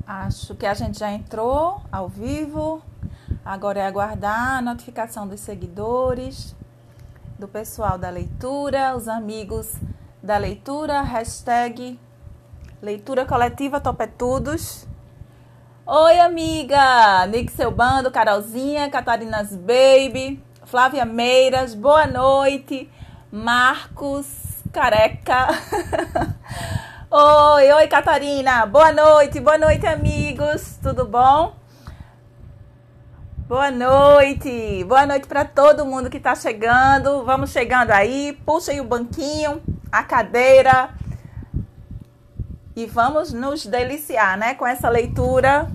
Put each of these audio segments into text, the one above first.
Acho que a gente já entrou ao vivo. Agora é aguardar a notificação dos seguidores, do pessoal da leitura, os amigos da leitura, hashtag leitura coletiva Topetudos. Oi, amiga! Nick Seu Bando, Carolzinha, Catarinas Baby, Flávia Meiras, boa noite. Marcos Careca. Oi, Catarina, boa noite, amigos, tudo bom? Boa noite para todo mundo que está chegando, vamos chegando aí, puxem o banquinho, a cadeira e vamos nos deliciar, né, com essa leitura.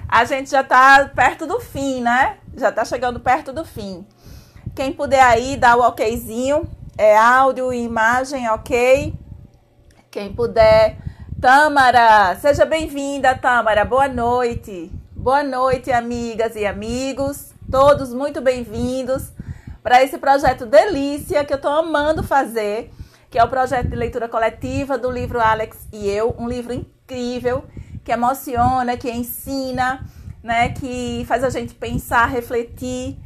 A gente já está perto do fim, né, já está chegando perto do fim. Quem puder aí, dá o okzinho, áudio e imagem, ok? Quem puder. Tâmara, seja bem-vinda, Tâmara, boa noite. Boa noite, amigas e amigos, todos muito bem-vindos para esse projeto delícia que eu estou amando fazer, que é o projeto de leitura coletiva do livro Alex e Eu, um livro incrível, que emociona, que ensina, né, que faz a gente pensar, refletir,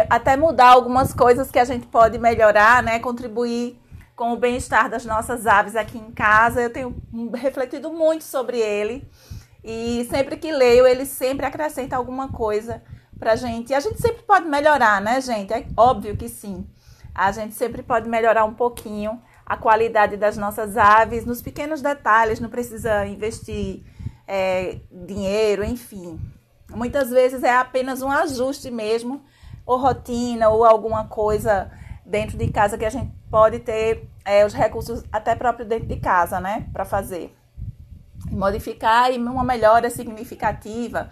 até mudar algumas coisas que a gente pode melhorar, né, contribuir com o bem-estar das nossas aves aqui em casa. Eu tenho refletido muito sobre ele e sempre que leio, ele sempre acrescenta alguma coisa pra gente. E a gente sempre pode melhorar, né, gente? É óbvio que sim. A gente sempre pode melhorar um pouquinho a qualidade das nossas aves, nos pequenos detalhes, não precisa investir dinheiro, enfim. Muitas vezes é apenas um ajuste mesmo, ou rotina, ou alguma coisa dentro de casa que a gente pode ter os recursos até próprio dentro de casa, né, para fazer. Modificar e uma melhora significativa,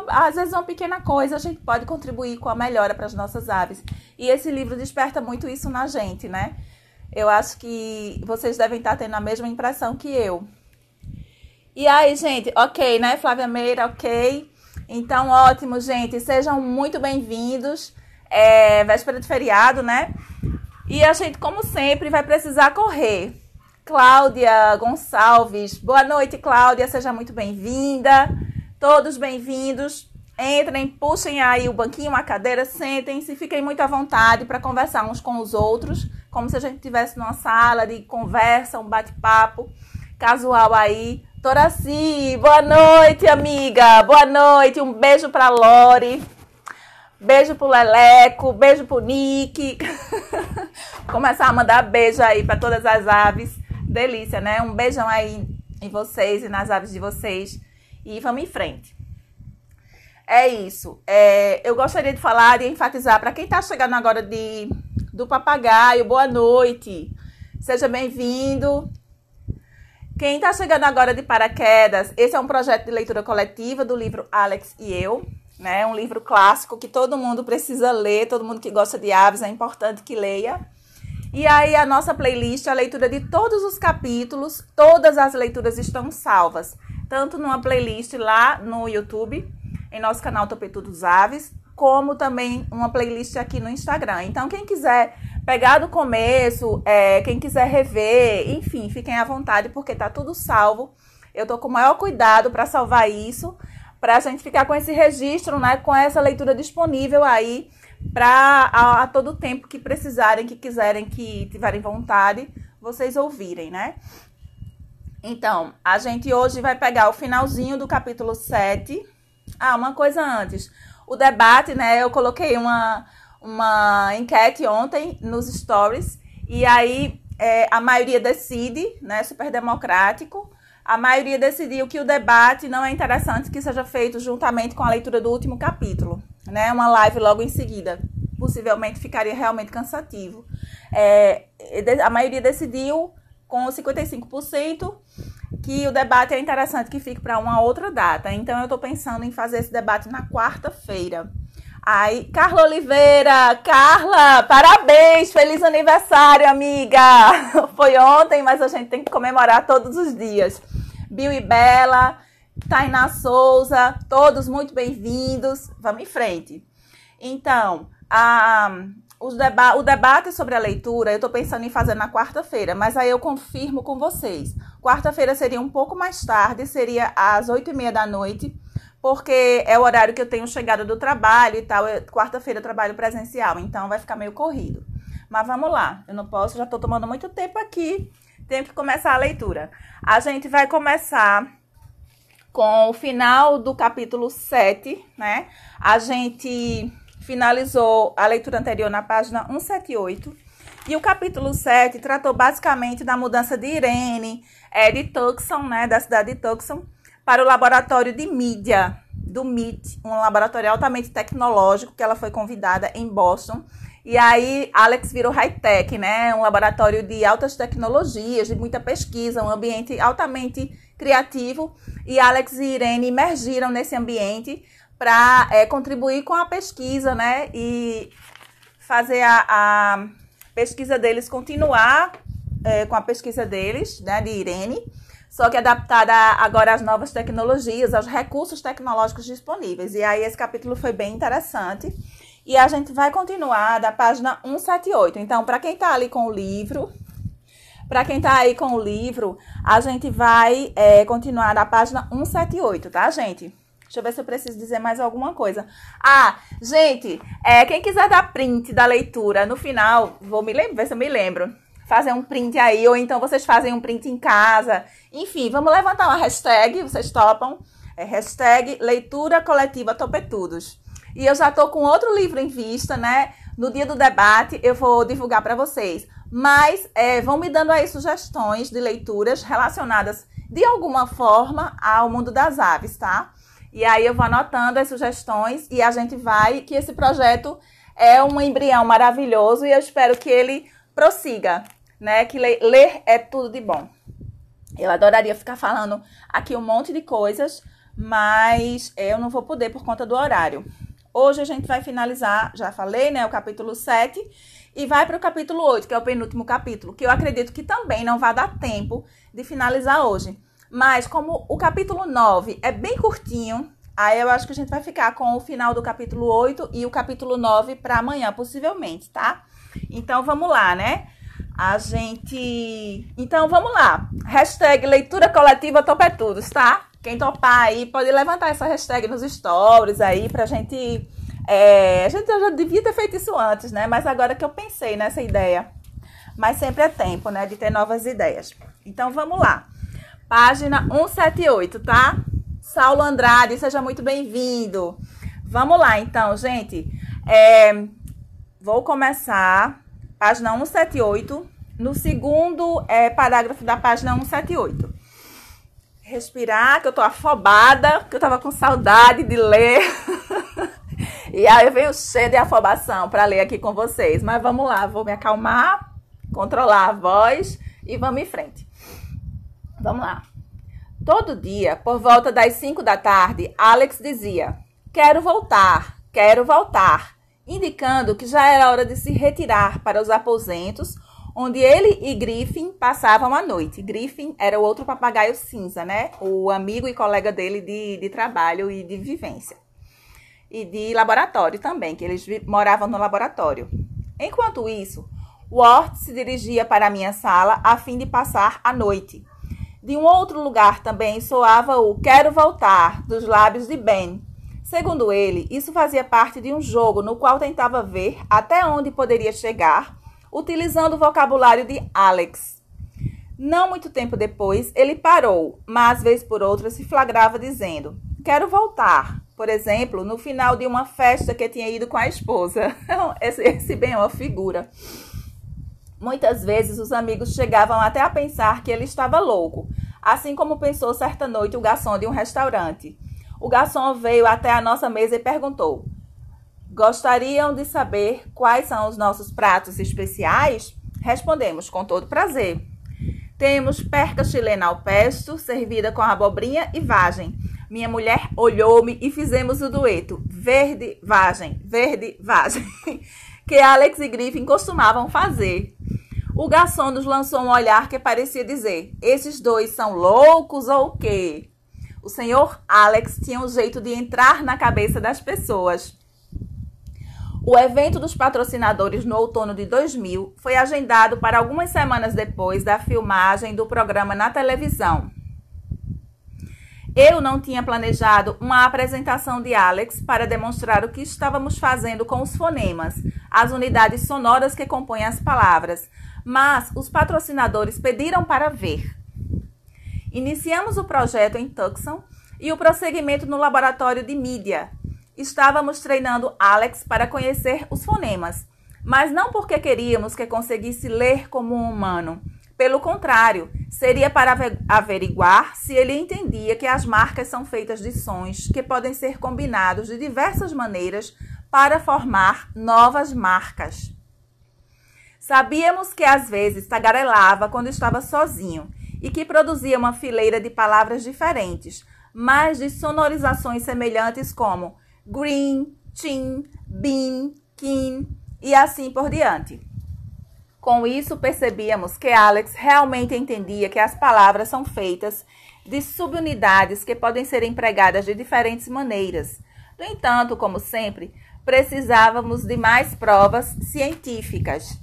às vezes uma pequena coisa, a gente pode contribuir com a melhora para as nossas aves. E esse livro desperta muito isso na gente, né? Eu acho que vocês devem estar tendo a mesma impressão que eu. E aí, gente, ok, né, Flávia Meira, ok? Então, ótimo, gente, sejam muito bem-vindos. Véspera de feriado, né? E a gente, como sempre, vai precisar correr. Cláudia Gonçalves, boa noite, Cláudia, seja muito bem-vinda. Todos bem-vindos. Entrem, puxem aí o banquinho, a cadeira, sentem-se, fiquem muito à vontade para conversar uns com os outros, como se a gente estivesse numa sala de conversa, um bate-papo casual aí. Toraci, boa noite, amiga. Boa noite, um beijo para Lore. Beijo pro Leleco, beijo pro Nick. Começar a mandar beijo aí para todas as aves. Delícia, né? Um beijão aí em vocês e nas aves de vocês. E vamos em frente. É isso. Eu gostaria de falar e enfatizar para quem está chegando agora do Papagaio, boa noite. Seja bem-vindo. Quem está chegando agora de paraquedas, esse é um projeto de leitura coletiva do livro Alex e Eu. Né, um livro clássico que todo mundo precisa ler, todo mundo que gosta de aves é importante que leia. E aí a nossa playlist, a leitura de todos os capítulos, todas as leituras estão salvas, tanto numa playlist lá no YouTube, em nosso canal Topetudos Aves, como também uma playlist aqui no Instagram. Então quem quiser pegar do começo, quem quiser rever, enfim, fiquem à vontade porque tá tudo salvo. Eu tô com o maior cuidado para salvar isso, para a gente ficar com esse registro, né, com essa leitura disponível aí para a todo tempo que precisarem, que quiserem, que tiverem vontade, vocês ouvirem, né? Então, a gente hoje vai pegar o finalzinho do capítulo 7. Uma coisa antes. O debate, né, eu coloquei uma enquete ontem nos stories e aí a maioria decide, né, super democrático. A maioria decidiu que o debate não é interessante que seja feito juntamente com a leitura do último capítulo, né? Uma live logo em seguida. Possivelmente ficaria realmente cansativo. A maioria decidiu, com 55%, que o debate é interessante que fique para uma outra data. Então, eu estou pensando em fazer esse debate na quarta-feira. Aí, Carla Oliveira, Carla, parabéns, feliz aniversário, amiga. Foi ontem, mas a gente tem que comemorar todos os dias. Bill e Bela, Tainá Souza, todos muito bem-vindos. Vamos em frente. Então, O debate sobre a leitura, eu estou pensando em fazer na quarta-feira, mas aí eu confirmo com vocês. Quarta-feira seria um pouco mais tarde, seria às 8h30 da noite, porque é o horário que eu tenho chegada do trabalho e tal. Quarta-feira eu trabalho presencial, então vai ficar meio corrido. Mas vamos lá, eu não posso, já estou tomando muito tempo aqui, tenho que começar a leitura. A gente vai começar com o final do capítulo 7, né? A gente finalizou a leitura anterior na página 178. E o capítulo 7 tratou basicamente da mudança de Irene, de Tucson, né? Da cidade de Tucson, para o laboratório de mídia do MIT, um laboratório altamente tecnológico que ela foi convidada em Boston. E aí, Alex virou high-tech, né? Um laboratório de altas tecnologias, de muita pesquisa, um ambiente altamente criativo. E Alex e Irene emergiram nesse ambiente para contribuir com a pesquisa, né? E fazer a pesquisa deles, continuar com a pesquisa deles, né? De Irene, só que adaptada agora às novas tecnologias, aos recursos tecnológicos disponíveis. E aí, esse capítulo foi bem interessante. E a gente vai continuar da página 178. Então, para quem está ali com o livro, a gente vai continuar da página 178, tá, gente? Deixa eu ver se eu preciso dizer mais alguma coisa. Gente, quem quiser dar print da leitura no final, vou ver se eu me lembro. Fazer um print aí, ou então vocês fazem um print em casa. Enfim, vamos levantar uma hashtag, vocês topam? Hashtag leitura coletiva topetudos. E eu já tô com outro livro em vista, né? No dia do debate eu vou divulgar para vocês. Mas vão me dando aí sugestões de leituras relacionadas de alguma forma ao mundo das aves, tá? E aí eu vou anotando as sugestões e a gente vai, que esse projeto é um embrião maravilhoso e eu espero que ele prossiga, né? Que ler é tudo de bom. Eu adoraria ficar falando aqui um monte de coisas, mas eu não vou poder por conta do horário. Hoje a gente vai finalizar, já falei, né, o capítulo 7 e vai para o capítulo 8, que é o penúltimo capítulo, que eu acredito que também não vai dar tempo de finalizar hoje. Mas como o capítulo 9 é bem curtinho, aí eu acho que a gente vai ficar com o final do capítulo 8 e o capítulo 9 para amanhã, possivelmente, tá? Então vamos lá, né? Então vamos lá. Hashtag leitura coletiva topetudos, tá? Quem topar aí pode levantar essa hashtag nos stories aí pra gente... a gente já devia ter feito isso antes, né? Mas agora que eu pensei nessa ideia. Mas sempre é tempo, né? De ter novas ideias. Então, vamos lá. Página 178, tá? Saulo Andrade, seja muito bem-vindo. Vamos lá, então, gente. Vou começar página 178, no segundo parágrafo da página 178. Respirar, que eu tô afobada, que eu tava com saudade de ler. E aí eu venho cheia de afobação para ler aqui com vocês. Mas vamos lá, vou me acalmar, controlar a voz e vamos em frente. Vamos lá. Todo dia, por volta das 5 da tarde, Alex dizia: quero voltar, indicando que já era hora de se retirar para os aposentos, onde ele e Griffin passavam a noite. Griffin era o outro papagaio cinza, né? O amigo e colega dele de trabalho e de vivência. E de laboratório também, que eles moravam no laboratório. Enquanto isso, Ward se dirigia para a minha sala a fim de passar a noite. De um outro lugar também soava o quero voltar dos lábios de Ben. Segundo ele, isso fazia parte de um jogo no qual tentava ver até onde poderia chegar, utilizando o vocabulário de Alex. Não muito tempo depois, ele parou, mas vez por outra se flagrava dizendo: quero voltar. Por exemplo, no final de uma festa que tinha ido com a esposa. Esse bem é uma figura. Muitas vezes os amigos chegavam até a pensar que ele estava louco, assim como pensou certa noite o garçom de um restaurante. O garçom veio até a nossa mesa e perguntou: gostariam de saber quais são os nossos pratos especiais? Respondemos com todo prazer. Temos perca chilena ao pesto, servida com abobrinha e vagem. Minha mulher olhou-me e fizemos o dueto verde, vagem, que Alex e Griffin costumavam fazer. O garçom nos lançou um olhar que parecia dizer: esses dois são loucos ou o quê? O senhor Alex tinha um jeito de entrar na cabeça das pessoas. O evento dos patrocinadores no outono de 2000 foi agendado para algumas semanas depois da filmagem do programa na televisão. Eu não tinha planejado uma apresentação de Alex para demonstrar o que estávamos fazendo com os fonemas, as unidades sonoras que compõem as palavras, mas os patrocinadores pediram para ver. Iniciamos o projeto em Tucson e o prosseguimento no laboratório de mídia. Estávamos treinando Alex para conhecer os fonemas, mas não porque queríamos que conseguisse ler como um humano. Pelo contrário, seria para averiguar se ele entendia que as marcas são feitas de sons que podem ser combinados de diversas maneiras para formar novas marcas. Sabíamos que às vezes tagarelava quando estava sozinho e que produzia uma fileira de palavras diferentes, mas de sonorizações semelhantes como green, tin, bean, kin e assim por diante. Com isso, percebíamos que Alex realmente entendia que as palavras são feitas de subunidades que podem ser empregadas de diferentes maneiras. No entanto, como sempre, precisávamos de mais provas científicas.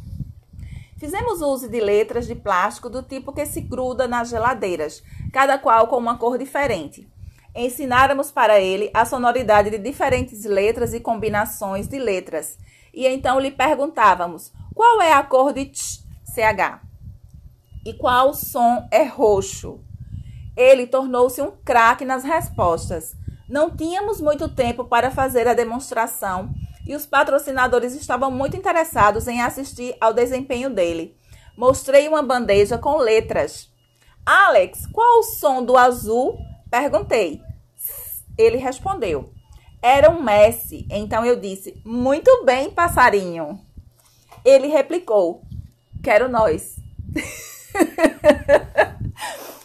Fizemos uso de letras de plástico do tipo que se gruda nas geladeiras, cada qual com uma cor diferente. Ensináramos para ele a sonoridade de diferentes letras e combinações de letras. E então lhe perguntávamos qual é a cor de CH e qual som é roxo. Ele tornou-se um craque nas respostas. Não tínhamos muito tempo para fazer a demonstração e os patrocinadores estavam muito interessados em assistir ao desempenho dele. Mostrei uma bandeja com letras. Alex, qual o som do azul? Perguntei. Ele respondeu. Era um Messi. Então eu disse, muito bem, passarinho. Ele replicou, quero nós.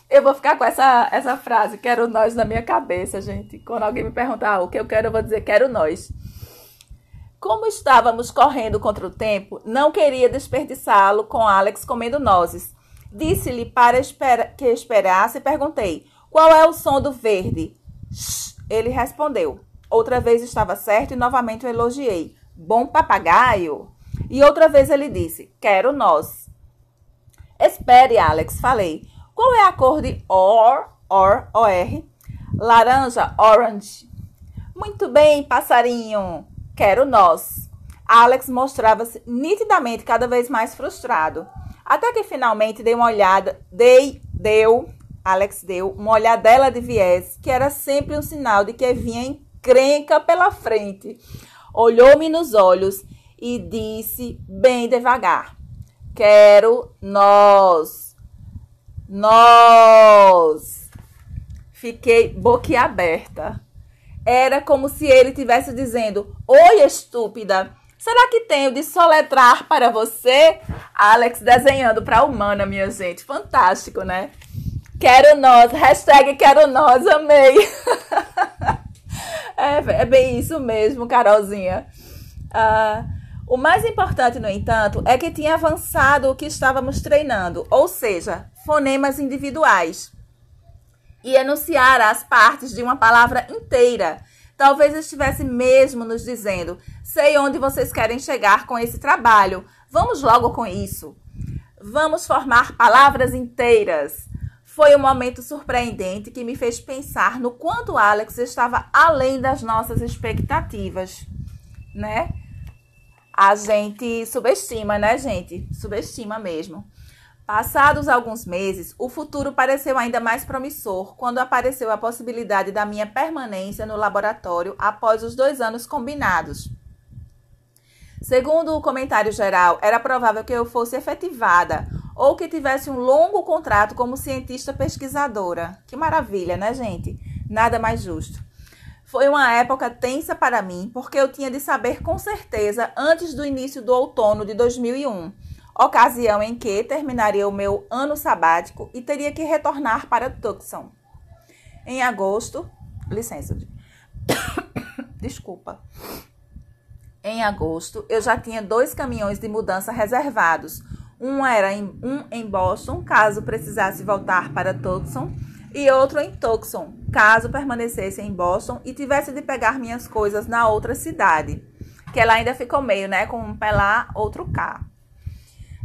Eu vou ficar com essa frase, quero nós, na minha cabeça, gente. Quando alguém me perguntar o que eu quero, eu vou dizer, quero nós. Como estávamos correndo contra o tempo, não queria desperdiçá-lo com Alex comendo nozes. Disse-lhe para que esperasse e perguntei, qual é o som do verde? Shhh, ele respondeu. Outra vez estava certo e novamente o elogiei. Bom papagaio. E outra vez ele disse, quero nós. Espere, Alex, falei. Qual é a cor de OR? Laranja, orange. Muito bem, passarinho. Quero nós. Alex mostrava-se nitidamente cada vez mais frustrado. Até que finalmente Alex deu uma olhadela de viés, que era sempre um sinal de que vinha encrenca pela frente. Olhou-me nos olhos e disse bem devagar, quero nós. Nós. Fiquei boquiaberta. Era como se ele estivesse dizendo, oi, estúpida, será que tenho de soletrar para você? Alex desenhando para a humana, minha gente. Fantástico, né? Quero nós. Hashtag quero nós. Amei. É bem isso mesmo, Carolzinha. O mais importante, no entanto, é que tinha avançado o que estávamos treinando, ou seja, fonemas individuais. E enunciar as partes de uma palavra inteira. Talvez estivesse mesmo nos dizendo, sei onde vocês querem chegar com esse trabalho. Vamos logo com isso. Vamos formar palavras inteiras. Foi um momento surpreendente que me fez pensar no quanto Alex estava além das nossas expectativas, né? A gente subestima, né, gente? Subestima mesmo. Passados alguns meses, o futuro pareceu ainda mais promissor quando apareceu a possibilidade da minha permanência no laboratório após os 2 anos combinados. Segundo o comentário geral, era provável que eu fosse efetivada ou que tivesse um longo contrato como cientista pesquisadora. Que maravilha, né, gente? Nada mais justo. Foi uma época tensa para mim, porque eu tinha de saber com certeza antes do início do outono de 2001, ocasião em que terminaria o meu ano sabático e teria que retornar para Tucson. Em agosto, desculpa. Em agosto, eu já tinha 2 caminhões de mudança reservados. Um em Boston, caso precisasse voltar para Tucson, e outro em Tucson, caso permanecesse em Boston e tivesse de pegar minhas coisas na outra cidade. que ela ainda ficou meio, né, com um pé lá, outro cá.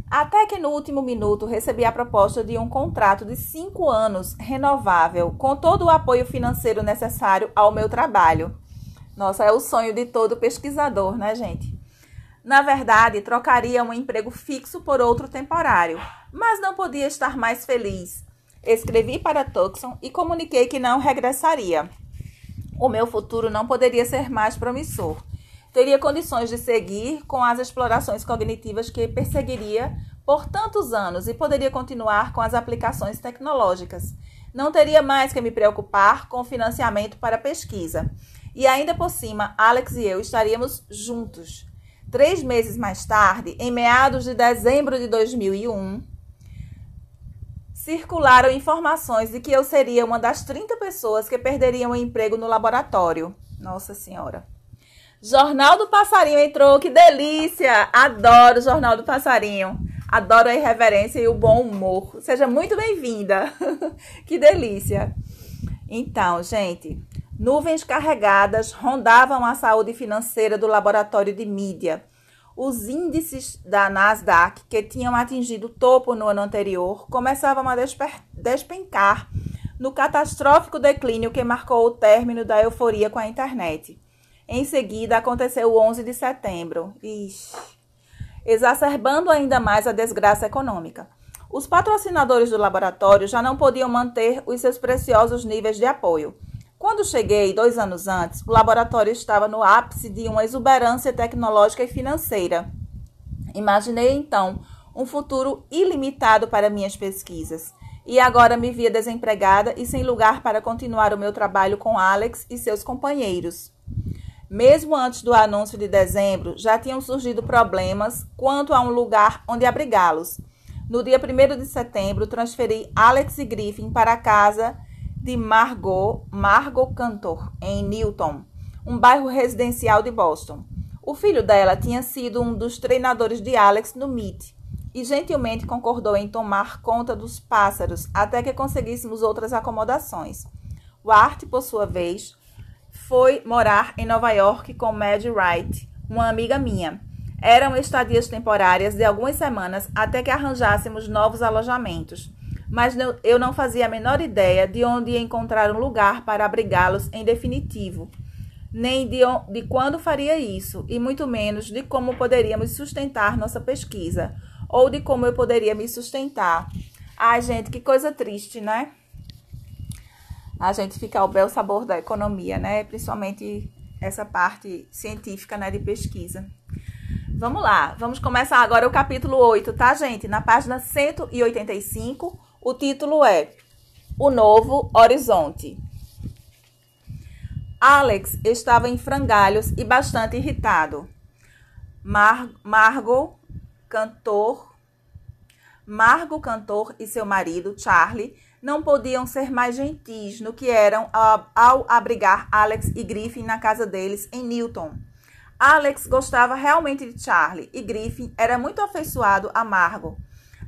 Até que no último minuto recebi a proposta de um contrato de 5 anos renovável, com todo o apoio financeiro necessário ao meu trabalho. Nossa, é o sonho de todo pesquisador, né, gente? Na verdade, trocaria um emprego fixo por outro temporário, mas não podia estar mais feliz. Escrevi para Tucson e comuniquei que não regressaria. O meu futuro não poderia ser mais promissor. Teria condições de seguir com as explorações cognitivas que perseguiria por tantos anos e poderia continuar com as aplicações tecnológicas. Não teria mais que me preocupar com financiamento para pesquisa. E ainda por cima, Alex e eu estaríamos juntos. 3 meses mais tarde, em meados de dezembro de 2001, circularam informações de que eu seria uma das 30 pessoas que perderiam o emprego no laboratório. Nossa Senhora! Jornal do Passarinho entrou, que delícia! Adoro o Jornal do Passarinho. Adoro a irreverência e o bom humor. Seja muito bem-vinda. Que delícia! Então, gente, nuvens carregadas rondavam a saúde financeira do laboratório de mídia. Os índices da Nasdaq, que tinham atingido o topo no ano anterior, começavam a despencar no catastrófico declínio que marcou o término da euforia com a internet. Em seguida, aconteceu o 11 de setembro, exacerbando ainda mais a desgraça econômica. Os patrocinadores do laboratório já não podiam manter os seus preciosos níveis de apoio. Quando cheguei, 2 anos antes, o laboratório estava no ápice de uma exuberância tecnológica e financeira. Imaginei, então, um futuro ilimitado para minhas pesquisas. E agora me via desempregada e sem lugar para continuar o meu trabalho com Alex e seus companheiros. Mesmo antes do anúncio de dezembro, já tinham surgido problemas quanto a um lugar onde abrigá-los. No dia 1º de setembro, transferi Alex e Griffin para a casa de Margot Cantor, em Newton, um bairro residencial de Boston. O filho dela tinha sido um dos treinadores de Alex no MIT e gentilmente concordou em tomar conta dos pássaros até que conseguíssemos outras acomodações. O Art, por sua vez, foi morar em Nova York com Maddie Wright, uma amiga minha. Eram estadias temporárias de algumas semanas até que arranjássemos novos alojamentos, mas eu não fazia a menor ideia de onde ia encontrar um lugar para abrigá-los em definitivo, nem de quando faria isso, e muito menos de como poderíamos sustentar nossa pesquisa, ou de como eu poderia me sustentar. Ai, gente, que coisa triste, né? A gente fica ao bel sabor da economia, né? Principalmente essa parte científica, né, de pesquisa. Vamos lá, vamos começar agora o capítulo 8, tá, gente? Na página 185, o título é O Novo Horizonte. Alex estava em frangalhos e bastante irritado. Margot Cantor e seu marido, Charlie, não podiam ser mais gentis no que eram ao abrigar Alex e Griffin na casa deles em Newton. Alex gostava realmente de Charlie e Griffin era muito afeiçoado a Margot.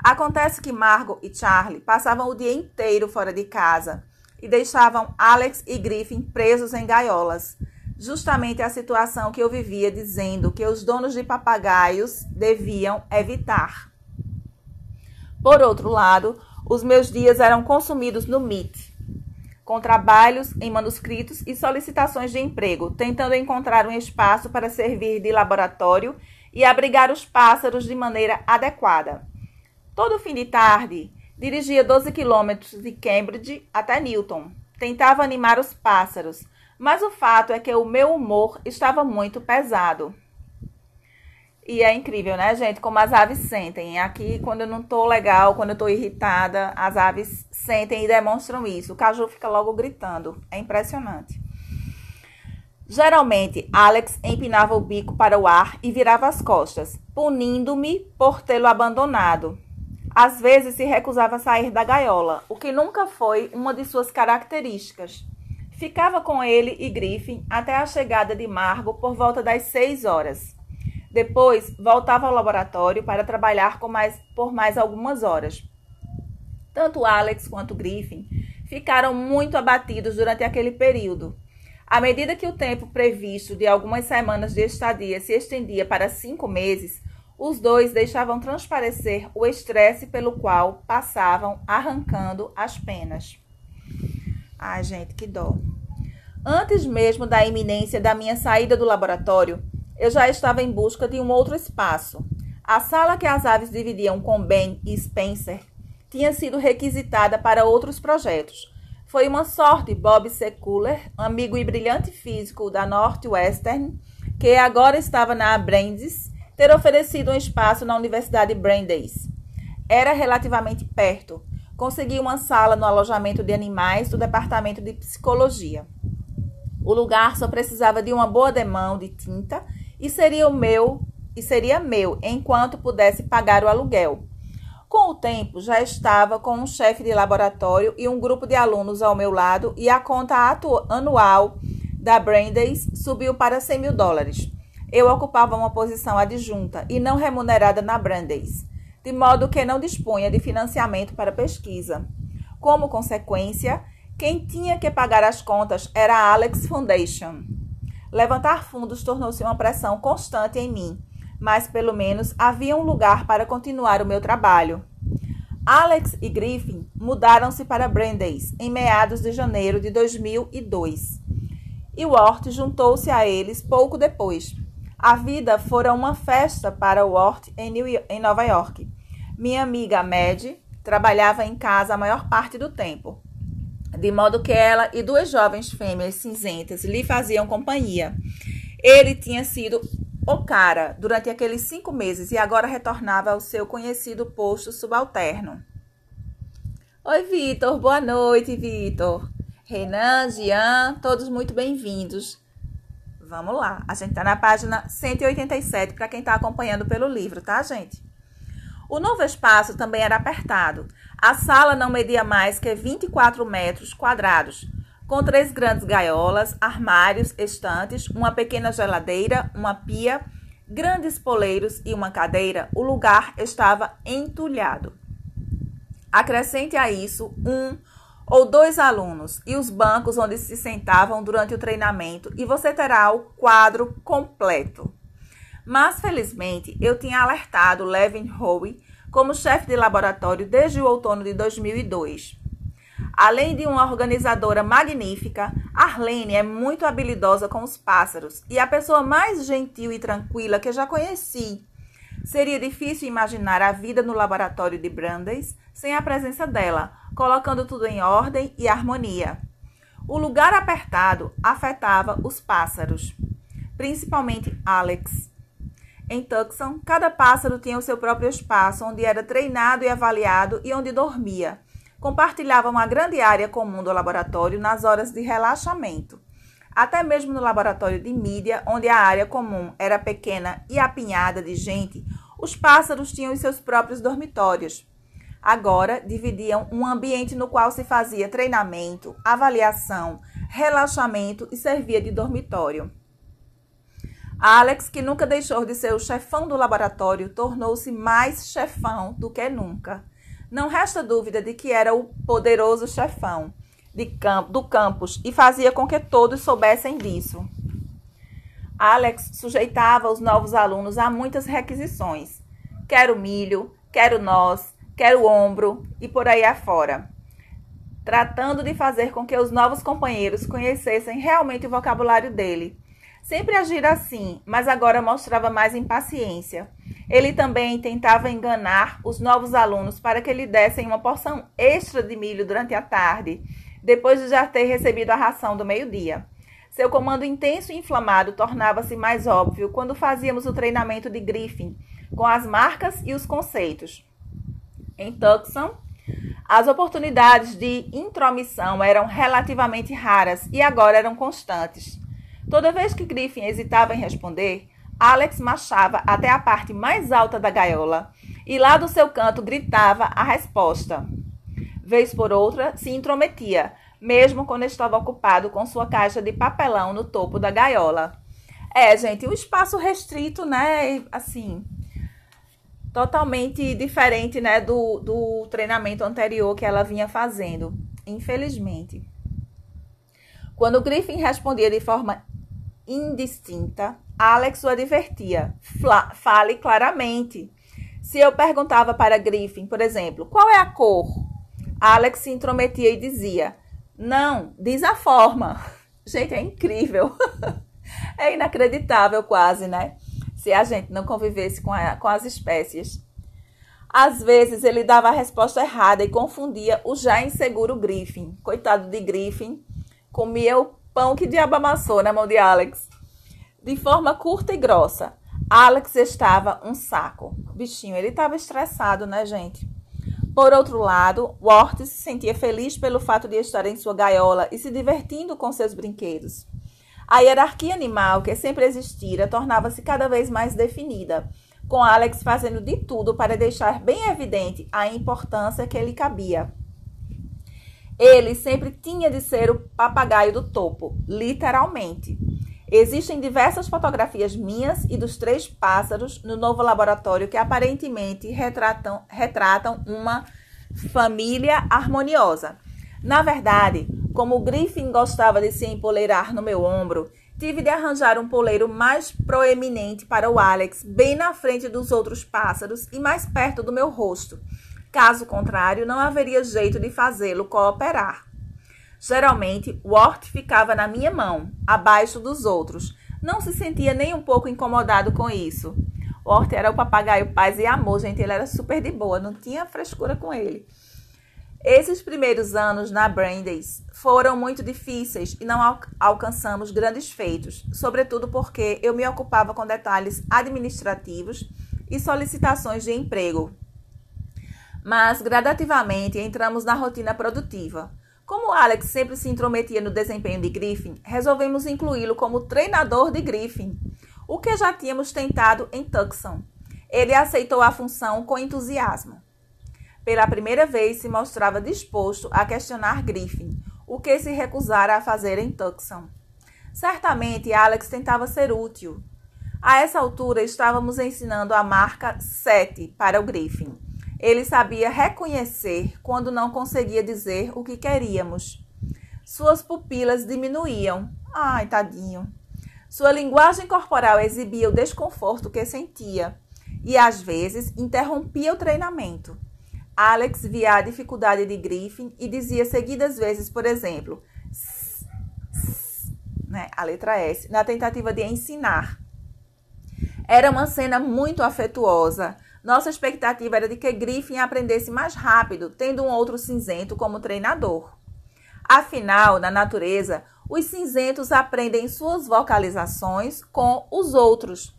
Acontece que Margot e Charlie passavam o dia inteiro fora de casa e deixavam Alex e Griffin presos em gaiolas. Justamente a situação que eu vivia dizendo que os donos de papagaios deviam evitar. Por outro lado, os meus dias eram consumidos no MIT, com trabalhos em manuscritos e solicitações de emprego, tentando encontrar um espaço para servir de laboratório e abrigar os pássaros de maneira adequada. Todo fim de tarde, dirigia 12 quilômetros de Cambridge até Newton. Tentava animar os pássaros, mas o fato é que o meu humor estava muito pesado. E é incrível, né, gente, como as aves sentem. Aqui, quando eu não tô legal, quando eu tô irritada, as aves sentem e demonstram isso. O caju fica logo gritando. É impressionante. Geralmente, Alex empinava o bico para o ar e virava as costas, punindo-me por tê-lo abandonado. Às vezes, se recusava a sair da gaiola, o que nunca foi uma de suas características. Ficava com ele e Griffin até a chegada de Margot por volta das 6 horas. Depois, voltava ao laboratório para trabalhar por mais algumas horas. Tanto Alex quanto Griffin ficaram muito abatidos durante aquele período. À medida que o tempo previsto de algumas semanas de estadia se estendia para 5 meses, os dois deixavam transparecer o estresse pelo qual passavam arrancando as penas. Ai, gente, que dó. Antes mesmo da iminência da minha saída do laboratório, eu já estava em busca de um outro espaço. A sala que as aves dividiam com Ben e Spencer tinha sido requisitada para outros projetos. Foi uma sorte Bob Sekuler, amigo e brilhante físico da Northwestern, que agora estava na Brandeis, ter oferecido um espaço na Universidade Brandeis. Era relativamente perto. Consegui uma sala no alojamento de animais do Departamento de Psicologia. O lugar só precisava de uma boa demão de tinta e seria meu enquanto pudesse pagar o aluguel. Com o tempo, já estava com um chefe de laboratório e um grupo de alunos ao meu lado e a conta anual da Brandeis subiu para $100.000. Eu ocupava uma posição adjunta e não remunerada na Brandeis, de modo que não dispunha de financiamento para pesquisa. Como consequência, quem tinha que pagar as contas era a Alex Foundation. Levantar fundos tornou-se uma pressão constante em mim, mas pelo menos havia um lugar para continuar o meu trabalho. Alex e Griffin mudaram-se para Brandeis em meados de janeiro de 2002. E Wort juntou-se a eles pouco depois. A vida fora uma festa para Wort em Nova York. Minha amiga Mad trabalhava em casa a maior parte do tempo, de modo que ela e 2 jovens fêmeas cinzentas lhe faziam companhia. Ele tinha sido o cara durante aqueles 5 meses e agora retornava ao seu conhecido posto subalterno. Oi, Vitor. Boa noite, Vitor. Renan, Jean, todos muito bem-vindos. Vamos lá. A gente está na página 187 para quem está acompanhando pelo livro, tá, gente? O novo espaço também era apertado. A sala não media mais que 24 metros quadrados, com 3 grandes gaiolas, armários, estantes, uma pequena geladeira, uma pia, grandes poleiros e uma cadeira. O lugar estava entulhado. Acrescente a isso 1 ou 2 alunos e os bancos onde se sentavam durante o treinamento e você terá o quadro completo. Mas, felizmente, eu tinha alertado Levin Howe como chefe de laboratório desde o outono de 2002. Além de uma organizadora magnífica, Arlene é muito habilidosa com os pássaros e a pessoa mais gentil e tranquila que já conheci. Seria difícil imaginar a vida no laboratório de Brandeis sem a presença dela, colocando tudo em ordem e harmonia. O lugar apertado afetava os pássaros, principalmente Alex. Em Tucson, cada pássaro tinha o seu próprio espaço, onde era treinado e avaliado e onde dormia. Compartilhava uma grande área comum do laboratório nas horas de relaxamento. Até mesmo no laboratório de mídia, onde a área comum era pequena e apinhada de gente, os pássaros tinham os seus próprios dormitórios. Agora, dividiam um ambiente no qual se fazia treinamento, avaliação, relaxamento e servia de dormitório. Alex, que nunca deixou de ser o chefão do laboratório, tornou-se mais chefão do que nunca. Não resta dúvida de que era o poderoso chefão do campus e fazia com que todos soubessem disso. Alex sujeitava os novos alunos a muitas requisições. Quero milho, quero noz, quero ombro e por aí afora. Tratando de fazer com que os novos companheiros conhecessem realmente o vocabulário dele. Sempre agira assim, mas agora mostrava mais impaciência. Ele também tentava enganar os novos alunos para que lhe dessem uma porção extra de milho durante a tarde, depois de já ter recebido a ração do meio-dia. Seu comando intenso e inflamado tornava-se mais óbvio quando fazíamos o treinamento de Griffin, com as marcas e os conceitos. Em Tucson, as oportunidades de intromissão eram relativamente raras e agora eram constantes. Toda vez que Griffin hesitava em responder, Alex marchava até a parte mais alta da gaiola e lá do seu canto gritava a resposta. Vez por outra, se intrometia, mesmo quando estava ocupado com sua caixa de papelão no topo da gaiola. Gente, um espaço restrito, né? Assim, totalmente diferente, né, do treinamento anterior que ela vinha fazendo, infelizmente. Quando Griffin respondia de forma indistinta, Alex o advertia: fale claramente. Se eu perguntava para Griffin, por exemplo, qual é a cor? Alex se intrometia e dizia: não, diz a forma. Gente, é incrível. É inacreditável quase, né? Se a gente não convivesse com as espécies. Às vezes ele dava a resposta errada e confundia o já inseguro Griffin. Coitado de Griffin, comia o pão que diabo amassou na mão de Alex. De forma curta e grossa, Alex estava um saco. Bichinho, ele estava estressado, né, gente? Por outro lado, Wart se sentia feliz pelo fato de estar em sua gaiola e se divertindo com seus brinquedos. A hierarquia animal, que sempre existira, tornava-se cada vez mais definida, com Alex fazendo de tudo para deixar bem evidente a importância que lhe cabia. Ele sempre tinha de ser o papagaio do topo, literalmente. Existem diversas fotografias minhas e dos 3 pássaros no novo laboratório que aparentemente retratam uma família harmoniosa. Na verdade, como o Griffin gostava de se empoleirar no meu ombro, tive de arranjar um poleiro mais proeminente para o Alex, bem na frente dos outros pássaros e mais perto do meu rosto. Caso contrário, não haveria jeito de fazê-lo cooperar. Geralmente, Wart ficava na minha mão, abaixo dos outros. Não se sentia nem um pouco incomodado com isso. Wart era o papagaio paz e amor, gente. Ele era super de boa, não tinha frescura com ele. Esses primeiros anos na Brandeis foram muito difíceis e não alcançamos grandes feitos, sobretudo porque eu me ocupava com detalhes administrativos e solicitações de emprego. Mas, gradativamente, entramos na rotina produtiva. Como Alex sempre se intrometia no desempenho de Griffin, resolvemos incluí-lo como treinador de Griffin, o que já tínhamos tentado em Tucson. Ele aceitou a função com entusiasmo. Pela primeira vez se mostrava disposto a questionar Griffin, o que se recusara a fazer em Tucson. Certamente Alex tentava ser útil. A essa altura estávamos ensinando a marca 7 para o Griffin. Ele sabia reconhecer quando não conseguia dizer o que queríamos. Suas pupilas diminuíam. Ai, tadinho. Sua linguagem corporal exibia o desconforto que sentia e, às vezes, interrompia o treinamento. Alex via a dificuldade de Griffin e dizia seguidas vezes, por exemplo, né, a letra S, na tentativa de ensinar. Era uma cena muito afetuosa. Nossa expectativa era de que Griffin aprendesse mais rápido, tendo um outro cinzento como treinador. Afinal, na natureza, os cinzentos aprendem suas vocalizações com os outros.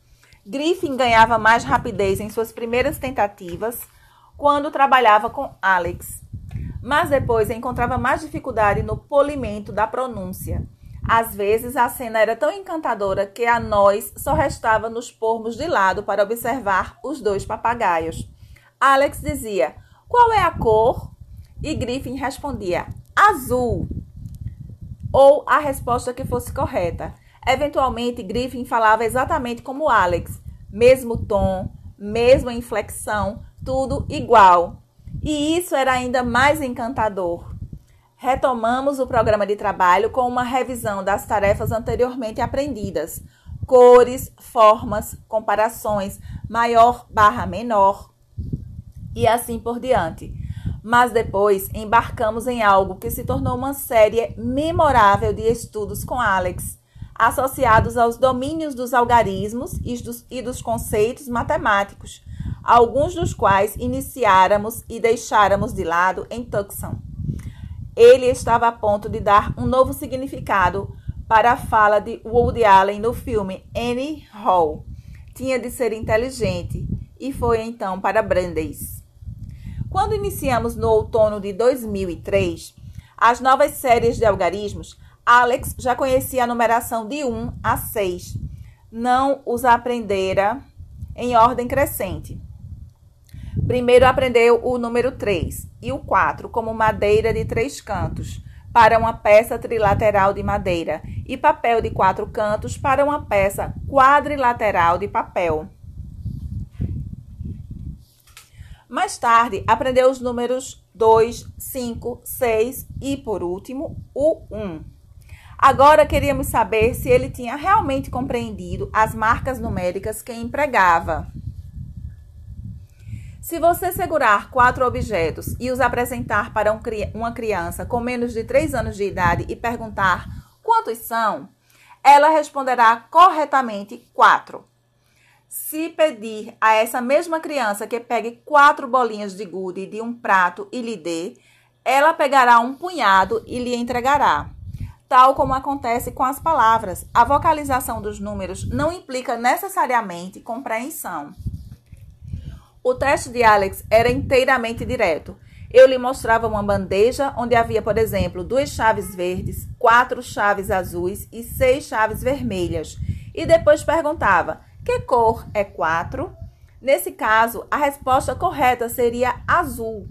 Griffin ganhava mais rapidez em suas primeiras tentativas quando trabalhava com Alex, mas depois encontrava mais dificuldade no polimento da pronúncia. Às vezes, a cena era tão encantadora que a nós só restava nos pormos de lado para observar os 2 papagaios. Alex dizia, qual é a cor? E Griffin respondia, azul. Ou a resposta que fosse correta. Eventualmente, Griffin falava exatamente como Alex. Mesmo tom, mesma inflexão, tudo igual. E isso era ainda mais encantador. Retomamos o programa de trabalho com uma revisão das tarefas anteriormente aprendidas. Cores, formas, comparações, maior/menor e assim por diante. Mas depois embarcamos em algo que se tornou uma série memorável de estudos com Alex, associados aos domínios dos algarismos e dos conceitos matemáticos, alguns dos quais iniciáramos e deixáramos de lado em Tucson. Ele estava a ponto de dar um novo significado para a fala de Woody Allen no filme Annie Hall. Tinha de ser inteligente e foi então para Brandeis. Quando iniciamos no outono de 2003, as novas séries de algarismos, Alex já conhecia a numeração de 1 a 6. Não os aprendera em ordem crescente. Primeiro aprendeu o número 3 e o 4 como madeira de 3 cantos para uma peça trilateral de madeira e papel de 4 cantos para uma peça quadrilateral de papel. Mais tarde, aprendeu os números 2, 5, 6 e, por último, o 1. Agora queríamos saber se ele tinha realmente compreendido as marcas numéricas que empregava. Se você segurar 4 objetos e os apresentar para uma criança com menos de 3 anos de idade e perguntar quantos são, ela responderá corretamente 4. Se pedir a essa mesma criança que pegue 4 bolinhas de gude de um prato e lhe dê, ela pegará um punhado e lhe entregará. Tal como acontece com as palavras, a vocalização dos números não implica necessariamente compreensão. O teste de Alex era inteiramente direto. Eu lhe mostrava uma bandeja onde havia, por exemplo, 2 chaves verdes, 4 chaves azuis e 6 chaves vermelhas. E depois perguntava, que cor é 4? Nesse caso, a resposta correta seria azul.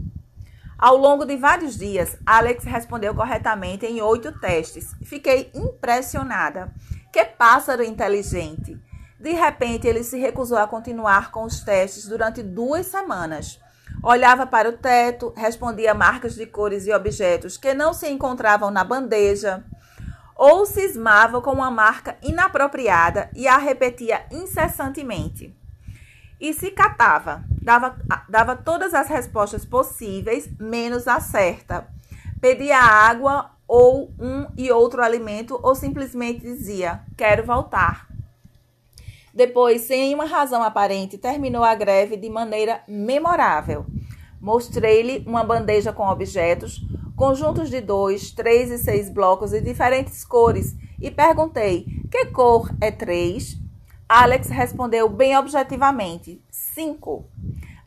Ao longo de vários dias, Alex respondeu corretamente em 8 testes. Fiquei impressionada. Que pássaro inteligente! De repente, ele se recusou a continuar com os testes durante 2 semanas. Olhava para o teto, respondia marcas de cores e objetos que não se encontravam na bandeja, ou cismava com uma marca inapropriada e a repetia incessantemente. E se catava, dava todas as respostas possíveis, menos a certa. Pedia água ou um e outro alimento, ou simplesmente dizia, quero voltar. Depois, sem uma razão aparente, terminou a greve de maneira memorável. Mostrei-lhe uma bandeja com objetos, conjuntos de 2, 3 e 6 blocos de diferentes cores e perguntei, que cor é 3? Alex respondeu bem objetivamente, 5.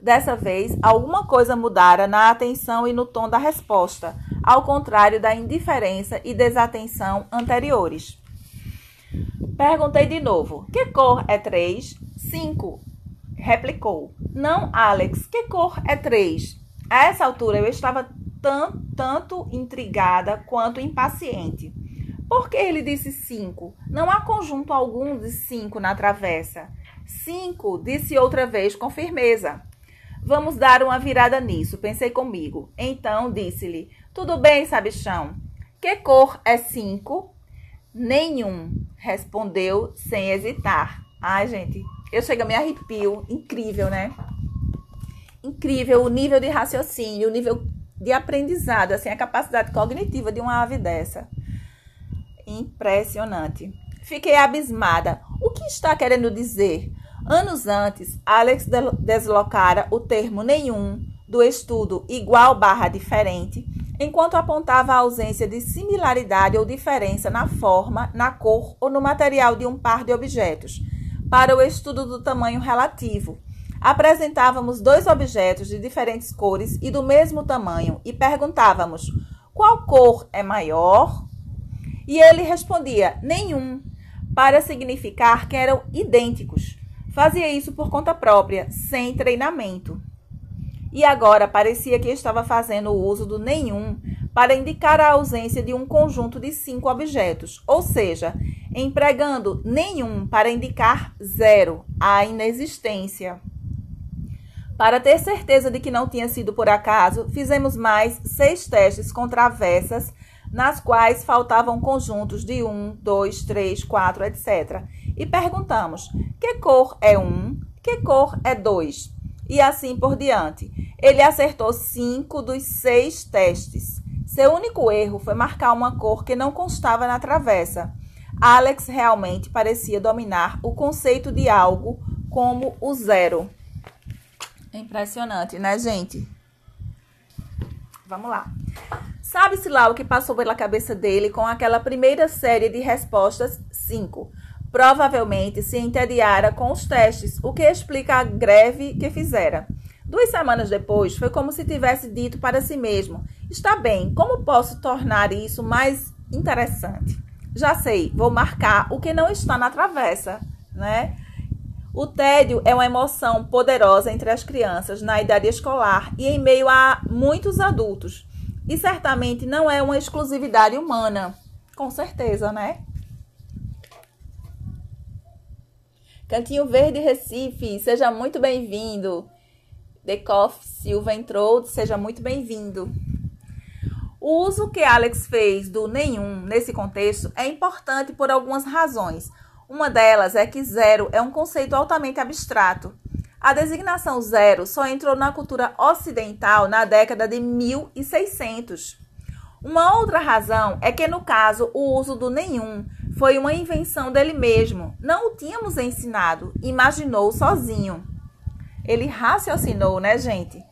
Dessa vez, alguma coisa mudara na atenção e no tom da resposta, ao contrário da indiferença e desatenção anteriores. Perguntei de novo, que cor é 3? 5. Replicou. Não, Alex, que cor é 3? A essa altura eu estava tanto intrigada quanto impaciente. Por que ele disse 5? Não há conjunto algum de 5 na travessa. 5, disse outra vez com firmeza. Vamos dar uma virada nisso, pensei comigo. Então disse-lhe, tudo bem, sabichão. Que cor é 5? Nenhum, respondeu sem hesitar. Ai, gente, eu chego a me arrepio. Incrível, né? Incrível o nível de raciocínio, o nível de aprendizado, assim, a capacidade cognitiva de uma ave dessa. Impressionante. Fiquei abismada. O que está querendo dizer? Anos antes, Alex deslocara o termo nenhum do estudo igual/diferente, enquanto apontava a ausência de similaridade ou diferença na forma, na cor ou no material de um par de objetos, para o estudo do tamanho relativo. Apresentávamos 2 objetos de diferentes cores e do mesmo tamanho e perguntávamos, qual cor é maior? E ele respondia, nenhum, para significar que eram idênticos. Fazia isso por conta própria, sem treinamento. E agora parecia que estava fazendo o uso do nenhum para indicar a ausência de um conjunto de 5 objetos, ou seja, empregando nenhum para indicar 0, a inexistência. Para ter certeza de que não tinha sido por acaso, fizemos mais 6 testes com travessas, nas quais faltavam conjuntos de 1, 2, 3, 4, etc. E perguntamos, que cor é 1? Que cor é 2? E assim por diante. Ele acertou 5 dos 6 testes. Seu único erro foi marcar uma cor que não constava na travessa. Alex realmente parecia dominar o conceito de algo como o 0. É impressionante, né, gente? Vamos lá. Sabe-se lá o que passou pela cabeça dele com aquela primeira série de respostas 5. Provavelmente se entediara com os testes, o que explica a greve que fizera. 2 semanas depois, foi como se tivesse dito para si mesmo, está bem, como posso tornar isso mais interessante? Já sei, vou marcar o que não está na travessa, né? O tédio é uma emoção poderosa entre as crianças na idade escolar e em meio a muitos adultos. E certamente não é uma exclusividade humana. Com certeza, né? Cantinho Verde Recife, seja muito bem-vindo. Decoff Silva entrou, seja muito bem-vindo. O uso que Alex fez do nenhum nesse contexto é importante por algumas razões. Uma delas é que zero é um conceito altamente abstrato. A designação zero só entrou na cultura ocidental na década de 1600. Uma outra razão é que, no caso, o uso do nenhum foi uma invenção dele mesmo. Não o tínhamos ensinado, imaginou sozinho. Ele raciocinou, né, gente?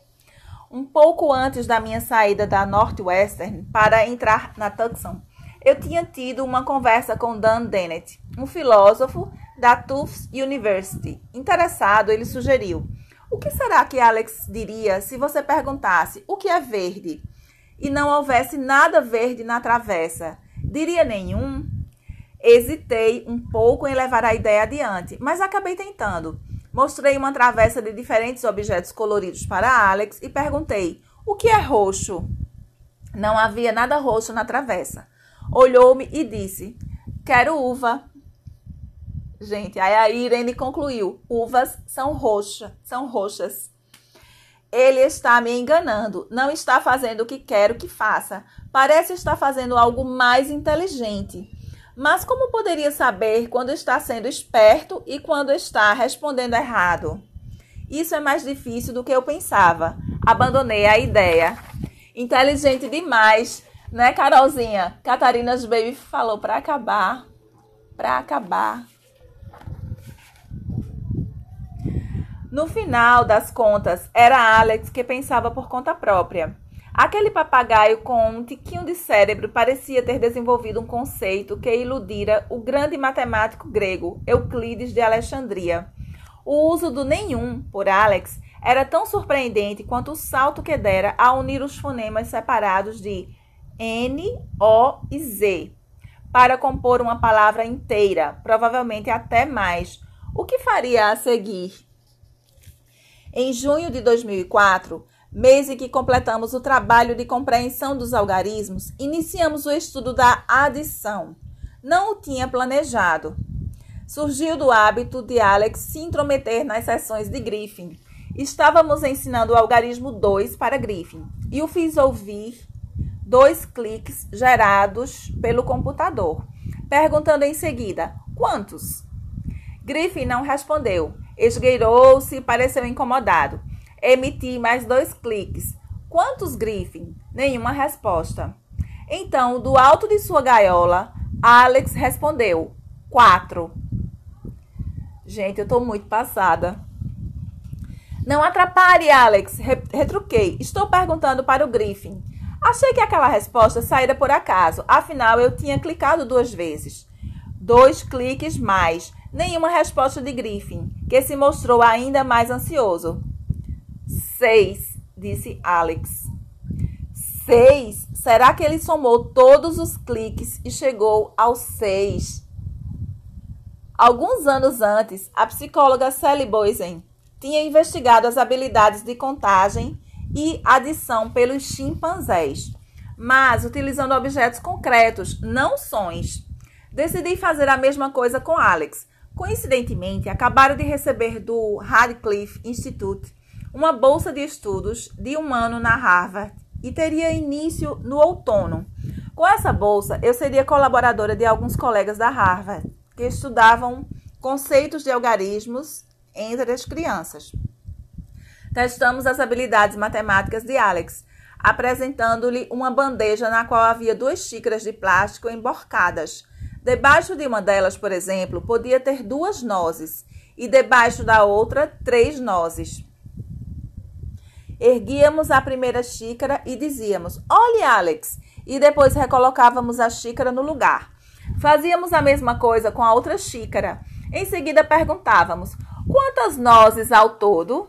Um pouco antes da minha saída da Northwestern para entrar na Tucson, eu tinha tido uma conversa com Dan Dennett, um filósofo da Tufts University. Interessado, ele sugeriu: o que será que Alex diria se você perguntasse o que é verde e não houvesse nada verde na travessa? Diria nenhum? Hesitei um pouco em levar a ideia adiante, mas acabei tentando. Mostrei uma travessa de diferentes objetos coloridos para Alex e perguntei: o que é roxo? Não havia nada roxo na travessa. Olhou-me e disse: quero uva. Gente, aí a Irene concluiu: uvas são roxas. Ele está me enganando, não está fazendo o que quero que faça. Parece estar fazendo algo mais inteligente. Mas como poderia saber quando está sendo esperto e quando está respondendo errado? Isso é mais difícil do que eu pensava. Abandonei a ideia. Inteligente demais, né, Carolzinha? Catarinas Baby falou para acabar. No final das contas, era Alex que pensava por conta própria. Aquele papagaio com um tiquinho de cérebro parecia ter desenvolvido um conceito que iludira o grande matemático grego Euclides de Alexandria. O uso do nenhum por Alex era tão surpreendente quanto o salto que dera a unir os fonemas separados de N, O e Z para compor uma palavra inteira, provavelmente até mais. O que faria a seguir? Em junho de 2004, mês em que completamos o trabalho de compreensão dos algarismos, iniciamos o estudo da adição. Não o tinha planejado. Surgiu do hábito de Alex se intrometer nas sessões de Griffin. Estávamos ensinando o algarismo 2 para Griffin e o fiz ouvir 2 cliques gerados pelo computador, perguntando em seguida: quantos? Griffin não respondeu. Esgueirou-se e pareceu incomodado. Emiti mais 2 cliques. Quantos, Griffin? Nenhuma resposta. Então, do alto de sua gaiola, Alex respondeu: 4. Gente, eu tô muito passada. Não atrapalhe, Alex, retruquei. Estou perguntando para o Griffin. Achei que aquela resposta saíra por acaso. Afinal, eu tinha clicado 2 vezes. 2 cliques mais. Nenhuma resposta de Griffin, que se mostrou ainda mais ansioso. 6, disse Alex. 6? Será que ele somou todos os cliques e chegou ao 6? Alguns anos antes, a psicóloga Sally Boysen tinha investigado as habilidades de contagem e adição pelos chimpanzés, mas utilizando objetos concretos, não sons. Decidi fazer a mesma coisa com Alex. Coincidentemente, acabaram de receber do Radcliffe Institute uma bolsa de estudos de 1 ano na Harvard e teria início no outono. Com essa bolsa, eu seria colaboradora de alguns colegas da Harvard que estudavam conceitos de algarismos entre as crianças. Testamos as habilidades matemáticas de Alex, apresentando-lhe uma bandeja na qual havia 2 xícaras de plástico emborcadas. Debaixo de uma delas, por exemplo, podia ter 2 nozes e debaixo da outra 3 nozes. Erguíamos a primeira xícara e dizíamos: olhe, Alex, e depois recolocávamos a xícara no lugar. Fazíamos a mesma coisa com a outra xícara. Em seguida perguntávamos: quantas nozes ao todo?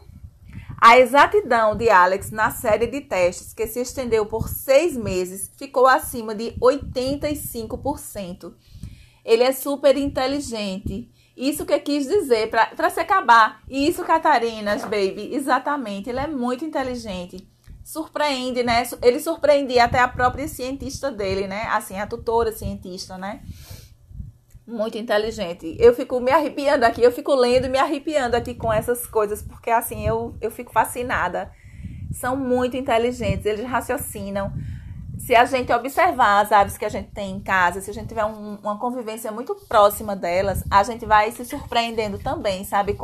A exatidão de Alex na série de testes, que se estendeu por 6 meses, ficou acima de 85%. Ele é super inteligente. Isso que eu quis dizer, para se acabar. Isso, Catarinas, baby, exatamente. Ele é muito inteligente. Surpreende, né? Ele surpreendia até a própria cientista dele, né? Assim, a tutora cientista, né? Muito inteligente. Eu fico me arrepiando aqui, eu fico lendo e me arrepiando aqui com essas coisas, porque assim, eu fico fascinada. São muito inteligentes, eles raciocinam. Se a gente observar as aves que a gente tem em casa, se a gente tiver uma convivência muito próxima delas, a gente vai se surpreendendo também, sabe?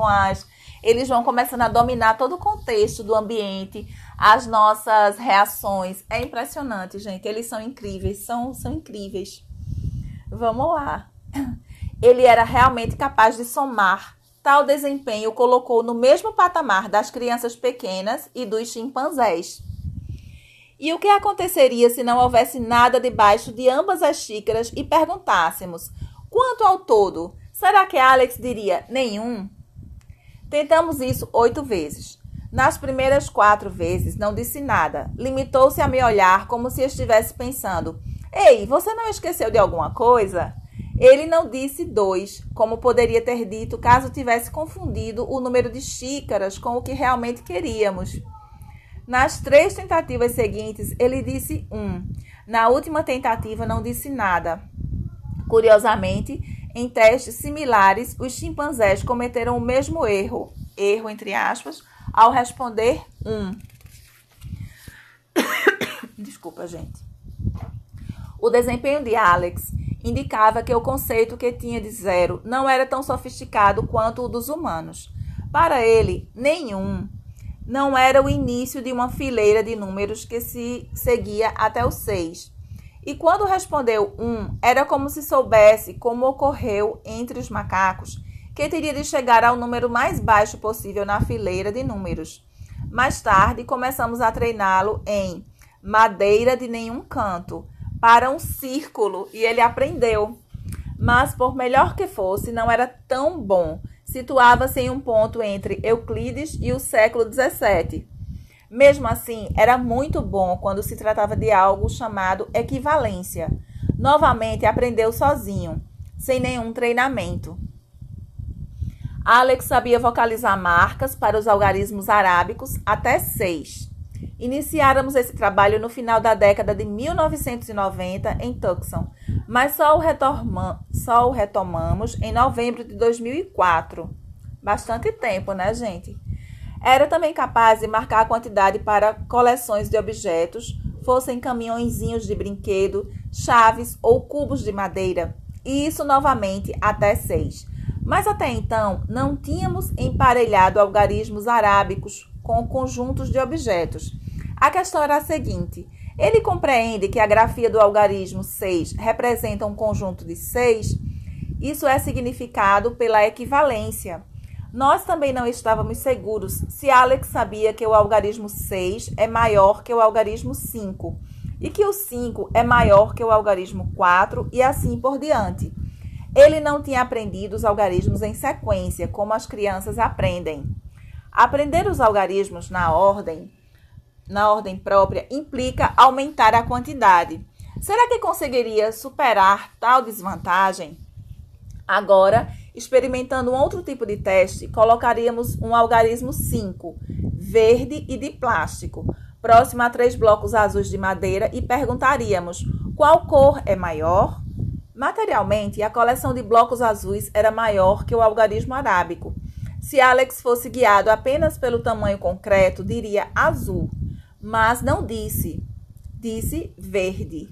Eles vão começando a dominar todo o contexto do ambiente, as nossas reações. É impressionante, gente. Eles são incríveis, são incríveis. Vamos lá. Ele era realmente capaz de somar. Tal desempenho o colocou no mesmo patamar das crianças pequenas e dos chimpanzés. E o que aconteceria se não houvesse nada debaixo de ambas as xícaras e perguntássemos: quanto ao todo? Será que Alex diria nenhum? Tentamos isso 8 vezes. Nas primeiras 4 vezes não disse nada. Limitou-se a me olhar como se estivesse pensando: ei, você não esqueceu de alguma coisa? Ele não disse 2, como poderia ter dito caso tivesse confundido o número de xícaras com o que realmente queríamos. Nas 3 tentativas seguintes, ele disse 1. Na última tentativa, não disse nada. Curiosamente, em testes similares, os chimpanzés cometeram o mesmo erro, entre aspas, ao responder 1. Desculpa, gente. O desempenho de Alex indicava que o conceito que tinha de 0 não era tão sofisticado quanto o dos humanos. Para ele, nenhum não era o início de uma fileira de números que se seguia até o 6. E quando respondeu 1, era como se soubesse como ocorreu entre os macacos, que teria de chegar ao número mais baixo possível na fileira de números. Mais tarde, começamos a treiná-lo em madeira de nenhum canto, para um círculo, e ele aprendeu. Mas, por melhor que fosse, não era tão bom. Situava-se em um ponto entre Euclides e o século XVII. Mesmo assim, era muito bom quando se tratava de algo chamado equivalência. Novamente, aprendeu sozinho, sem nenhum treinamento. Alex sabia vocalizar marcas para os algarismos arábicos até 6. Iniciáramos esse trabalho no final da década de 1990 em Tucson, mas só o retomamos em novembro de 2004. Bastante tempo, né, gente? Era também capaz de marcar a quantidade para coleções de objetos, fossem caminhõezinhos de brinquedo, chaves ou cubos de madeira, e isso novamente até 6. Mas até então não tínhamos emparelhado algarismos arábicos com conjuntos de objetos. A questão era a seguinte: ele compreende que a grafia do algarismo 6 representa um conjunto de 6? Isso é significado pela equivalência. Nós também não estávamos seguros se Alex sabia que o algarismo 6 é maior que o algarismo 5 e que o 5 é maior que o algarismo 4 e assim por diante. Ele não tinha aprendido os algarismos em sequência, como as crianças aprendem. Aprender os algarismos na ordem própria implica aumentar a quantidade. Será que conseguiria superar tal desvantagem? Agora, experimentando um outro tipo de teste, colocaríamos um algarismo 5, verde e de plástico, próximo a 3 blocos azuis de madeira e perguntaríamos: qual cor é maior? Materialmente, a coleção de blocos azuis era maior que o algarismo arábico. Se Alex fosse guiado apenas pelo tamanho concreto, diria azul, mas não disse. Disse verde.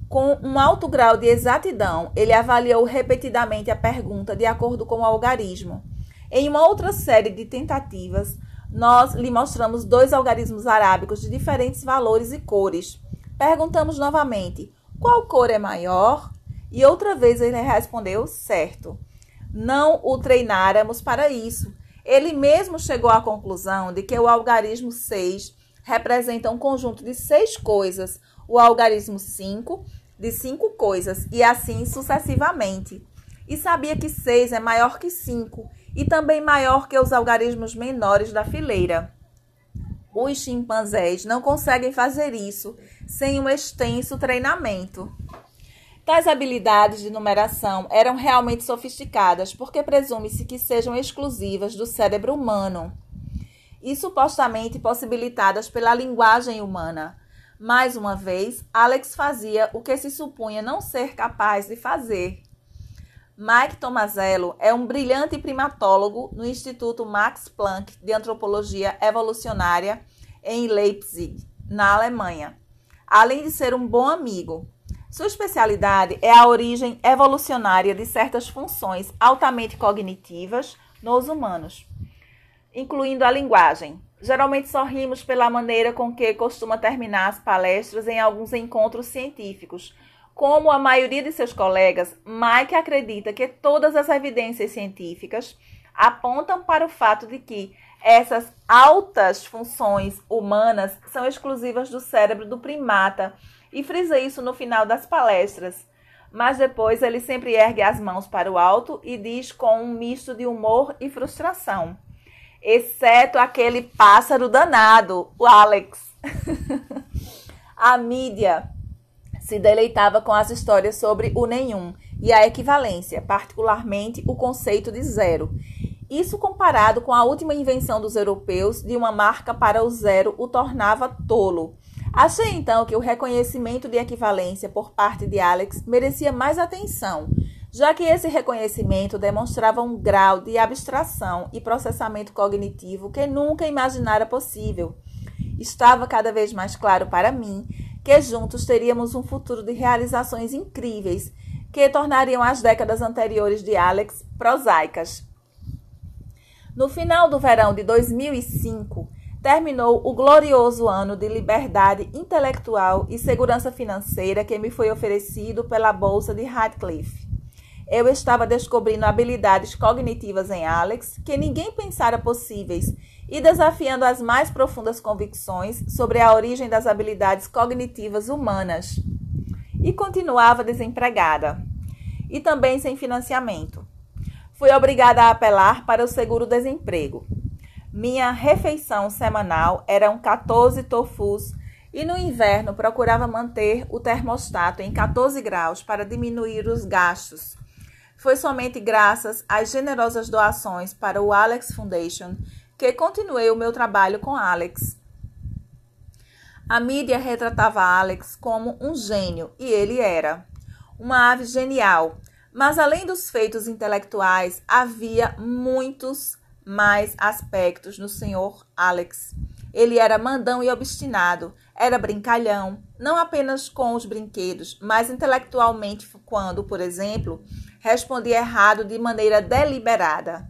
Com um alto grau de exatidão, ele avaliou repetidamente a pergunta de acordo com o algarismo. Em uma outra série de tentativas, nós lhe mostramos 2 algarismos arábicos de diferentes valores e cores. Perguntamos novamente: qual cor é maior? E outra vez ele respondeu certo. Não o treináramos para isso. Ele mesmo chegou à conclusão de que o algarismo 6 representa um conjunto de 6 coisas, o algarismo 5 de 5 coisas e assim sucessivamente. E sabia que 6 é maior que 5 e também maior que os algarismos menores da fileira. Os chimpanzés não conseguem fazer isso sem um extenso treinamento. Tais habilidades de numeração eram realmente sofisticadas porque presume-se que sejam exclusivas do cérebro humano e supostamente possibilitadas pela linguagem humana. Mais uma vez, Alex fazia o que se supunha não ser capaz de fazer. Mike Tomazello é um brilhante primatólogo no Instituto Max Planck de Antropologia Evolucionária em Leipzig, na Alemanha. além de ser um bom amigo. Sua especialidade é a origem evolucionária de certas funções altamente cognitivas nos humanos, incluindo a linguagem. Geralmente sorrimos pela maneira com que costuma terminar as palestras em alguns encontros científicos. Como a maioria de seus colegas, Mike acredita que todas as evidências científicas apontam para o fato de que essas altas funções humanas são exclusivas do cérebro do primata e frisa isso no final das palestras. Mas depois ele sempre ergue as mãos para o alto e diz com um misto de humor e frustração: exceto aquele pássaro danado, o Alex. A mídia se deleitava com as histórias sobre o nenhum e a equivalência, particularmente o conceito de zero. Isso, comparado com a última invenção dos europeus de uma marca para o zero, o tornava tolo. Achei então que o reconhecimento de equivalência por parte de Alex merecia mais atenção, já que esse reconhecimento demonstrava um grau de abstração e processamento cognitivo que nunca imaginara possível. Estava cada vez mais claro para mim que juntos teríamos um futuro de realizações incríveis que tornariam as décadas anteriores de Alex prosaicas. No final do verão de 2005, terminou o glorioso ano de liberdade intelectual e segurança financeira que me foi oferecido pela Bolsa de Radcliffe. Eu estava descobrindo habilidades cognitivas em Alex que ninguém pensara possíveis e desafiando as mais profundas convicções sobre a origem das habilidades cognitivas humanas. E continuava desempregada. E também sem financiamento. Fui obrigada a apelar para o seguro-desemprego. Minha refeição semanal eram 14 tofus e no inverno procurava manter o termostato em 14 graus para diminuir os gastos. Foi somente graças às generosas doações para o Alex Foundation que continuei o meu trabalho com Alex. A mídia retratava Alex como um gênio, e ele era. Uma ave genial, mas além dos feitos intelectuais, havia muitos mais aspectos no Sr. Alex. Ele era mandão e obstinado, era brincalhão, não apenas com os brinquedos, mas intelectualmente quando, por exemplo, respondia errado de maneira deliberada.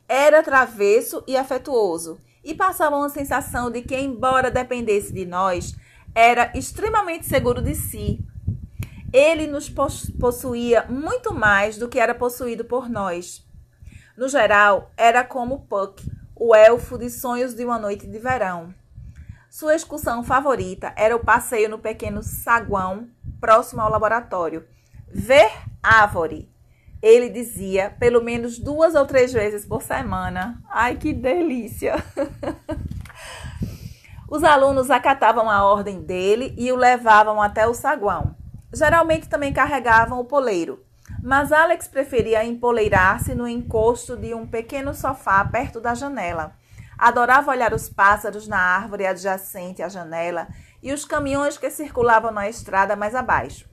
Era travesso e afetuoso, e passava uma sensação de que, embora dependesse de nós, era extremamente seguro de si. Ele nos possuía muito mais do que era possuído por nós. No geral, era como Puck, o elfo de sonhos de uma noite de verão. Sua excursão favorita era o passeio no pequeno saguão próximo ao laboratório. Ver árvore, ele dizia, pelo menos 2 ou 3 vezes por semana. Ai, que delícia! Os alunos acatavam a ordem dele e o levavam até o saguão. Geralmente também carregavam o poleiro, mas Alex preferia empoleirar-se no encosto de um pequeno sofá perto da janela. Adorava olhar os pássaros na árvore adjacente à janela e os caminhões que circulavam na estrada mais abaixo.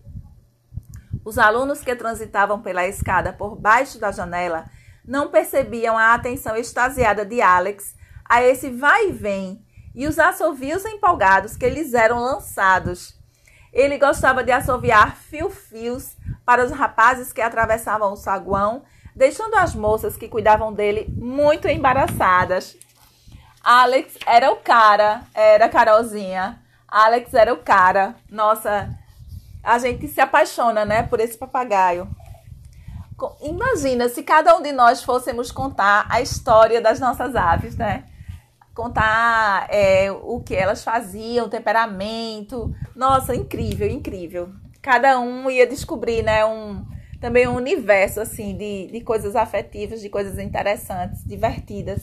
Os alunos que transitavam pela escada por baixo da janela não percebiam a atenção extasiada de Alex a esse vai e vem e os assovios empolgados que lhes eram lançados. Ele gostava de assoviar fio-fios para os rapazes que atravessavam o saguão, deixando as moças que cuidavam dele muito embaraçadas. Alex era o cara, era Carolzinha. Alex era o cara. Nossa, a gente se apaixona, né, por esse papagaio. Imagina se cada um de nós fôssemos contar a história das nossas aves, né? Contar o que elas faziam, o temperamento. Nossa, incrível, incrível. Cada um ia descobrir, né, também um universo assim, de coisas afetivas, de coisas interessantes, divertidas.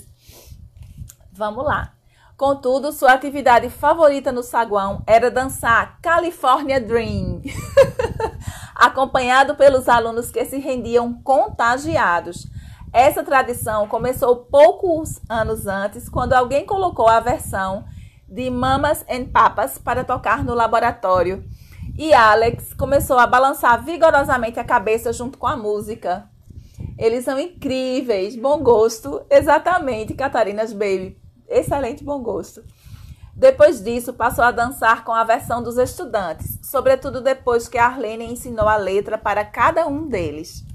Vamos lá. Contudo, sua atividade favorita no saguão era dançar California Dream, acompanhado pelos alunos que se rendiam contagiados. Essa tradição começou poucos anos antes, quando alguém colocou a versão de Mamas and Papas para tocar no laboratório. E Alex começou a balançar vigorosamente a cabeça junto com a música. Eles são incríveis, bom gosto, exatamente, Catarinas Baby. Excelente bom gosto. Depois disso, passou a dançar com a versão dos estudantes, sobretudo depois que Arlene ensinou a letra para cada um deles.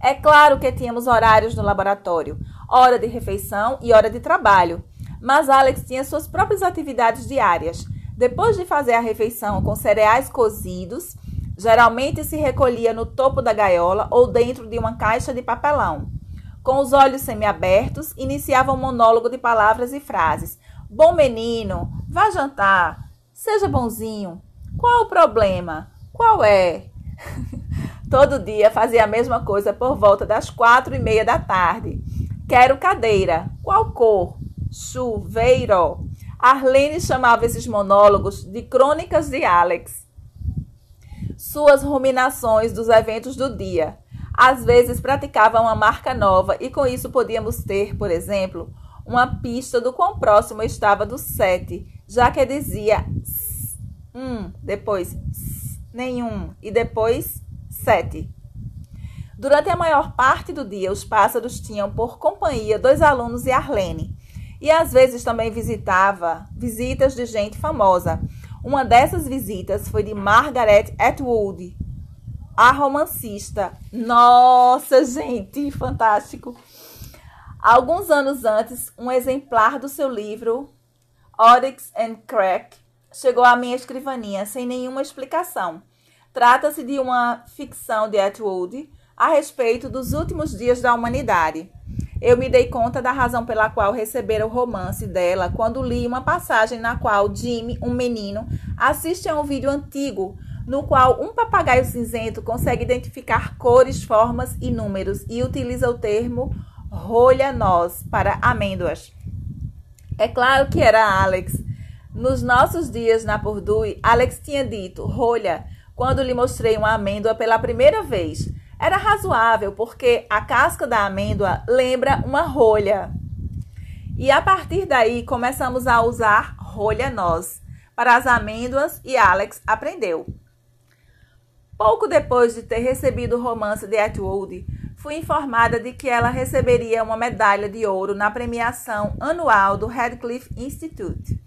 É claro que tínhamos horários no laboratório, hora de refeição e hora de trabalho, mas Alex tinha suas próprias atividades diárias. Depois de fazer a refeição com cereais cozidos, geralmente se recolhia no topo da gaiola ou dentro de uma caixa de papelão. Com os olhos semiabertos, iniciava um monólogo de palavras e frases. Bom menino, vá jantar, seja bonzinho. Qual o problema? Qual é? Todo dia fazia a mesma coisa por volta das 4:30 da tarde. Quero cadeira. Qual cor? Chuveiro. Arlene chamava esses monólogos de crônicas de Alex. Suas ruminações dos eventos do dia. Às vezes praticava uma marca nova e com isso podíamos ter, por exemplo, uma pista do quão próximo estava do 7, já que dizia depois nenhum e depois 7. Durante a maior parte do dia, os pássaros tinham por companhia 2 alunos e Arlene. E às vezes também visitava visitas de gente famosa. Uma dessas visitas foi de Margaret Atwood, a romancista. Nossa, gente, fantástico! Alguns anos antes, um exemplar do seu livro, Oryx and Crake, chegou à minha escrivaninha sem nenhuma explicação. Trata-se de uma ficção de Atwood a respeito dos últimos dias da humanidade. Eu me dei conta da razão pela qual recebera o romance dela quando li uma passagem na qual Jimmy, um menino, assiste a um vídeo antigo no qual um papagaio cinzento consegue identificar cores, formas e números e utiliza o termo rolha-noz para amêndoas. É claro que era Alex. Nos nossos dias na Purdue, Alex tinha dito rolha quando lhe mostrei uma amêndoa pela primeira vez. Era razoável porque a casca da amêndoa lembra uma rolha. E a partir daí começamos a usar rolha-noz para as amêndoas e Alex aprendeu. Pouco depois de ter recebido o romance de Atwood, fui informada de que ela receberia uma medalha de ouro na premiação anual do Radcliffe Institute.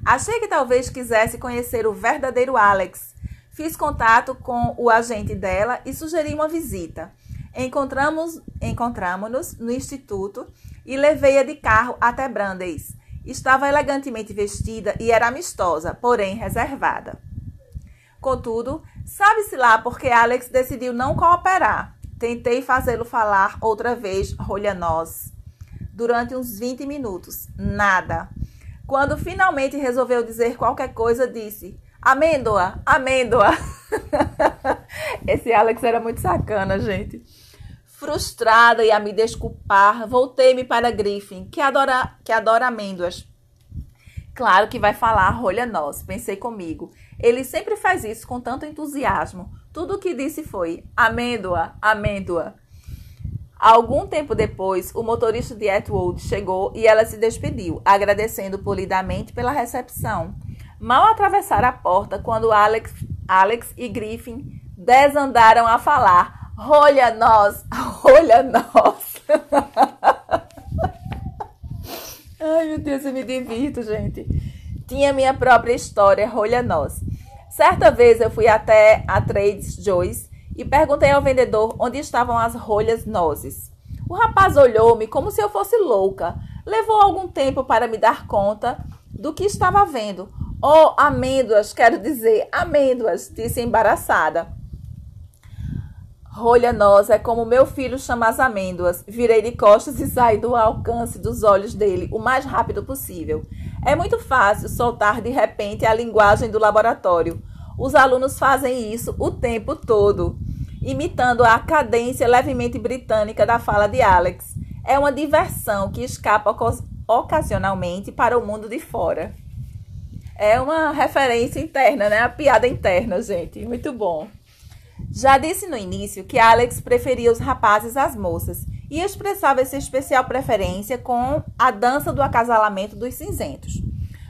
Achei que talvez quisesse conhecer o verdadeiro Alex. Fiz contato com o agente dela e sugeri uma visita. Encontramos-nos no instituto e levei-a de carro até Brandeis. Estava elegantemente vestida e era amistosa, porém reservada. Contudo, sabe-se lá porque Alex decidiu não cooperar. Tentei fazê-lo falar outra vez rolha-noz. Durante uns 20 minutos, nada. Quando finalmente resolveu dizer qualquer coisa, disse: amêndoa, amêndoa. Esse Alex era muito sacana, gente. Frustrada e a me desculpar, voltei-me para Griffin, que adora amêndoas. Claro que vai falar rolha-noz, pensei comigo. Ele sempre faz isso com tanto entusiasmo. Tudo o que disse foi amêndoa, amêndoa. Algum tempo depois, o motorista de Atwood chegou e ela se despediu, agradecendo polidamente pela recepção. Mal atravessaram a porta quando Alex e Griffin desandaram a falar. Rolha-noz, rolha-noz. Ai, meu Deus, eu me divirto, gente. Tinha minha própria história, rolha-noz. Certa vez eu fui até a Trader Joe's e perguntei ao vendedor onde estavam as rolhas-nozes. O rapaz olhou-me como se eu fosse louca. Levou algum tempo para me dar conta do que estava vendo. Oh, amêndoas, quero dizer, amêndoas, disse embaraçada. Rolha-noz é como meu filho chama as amêndoas. Virei de costas e saí do alcance dos olhos dele o mais rápido possível. É muito fácil soltar de repente a linguagem do laboratório. Os alunos fazem isso o tempo todo, imitando a cadência levemente britânica da fala de Alex. É uma diversão que escapa ocasionalmente para o mundo de fora. É uma referência interna, né? A piada interna, gente. Muito bom. Já disse no início que Alex preferia os rapazes às moças e expressava essa especial preferência com a dança do acasalamento dos cinzentos.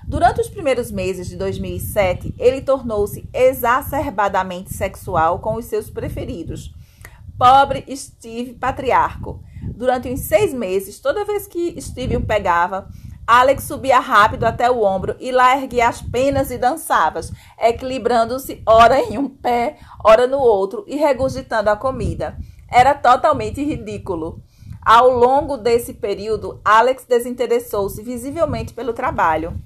Durante os primeiros meses de 2007, ele tornou-se exacerbadamente sexual com os seus preferidos. Pobre Steve patriarco. Durante uns 6 meses, toda vez que Steve o pegava, Alex subia rápido até o ombro e lá erguia as penas e dançava, equilibrando-se ora em um pé, ora no outro e regurgitando a comida. Era totalmente ridículo. Ao longo desse período, Alex desinteressou-se visivelmente pelo trabalho.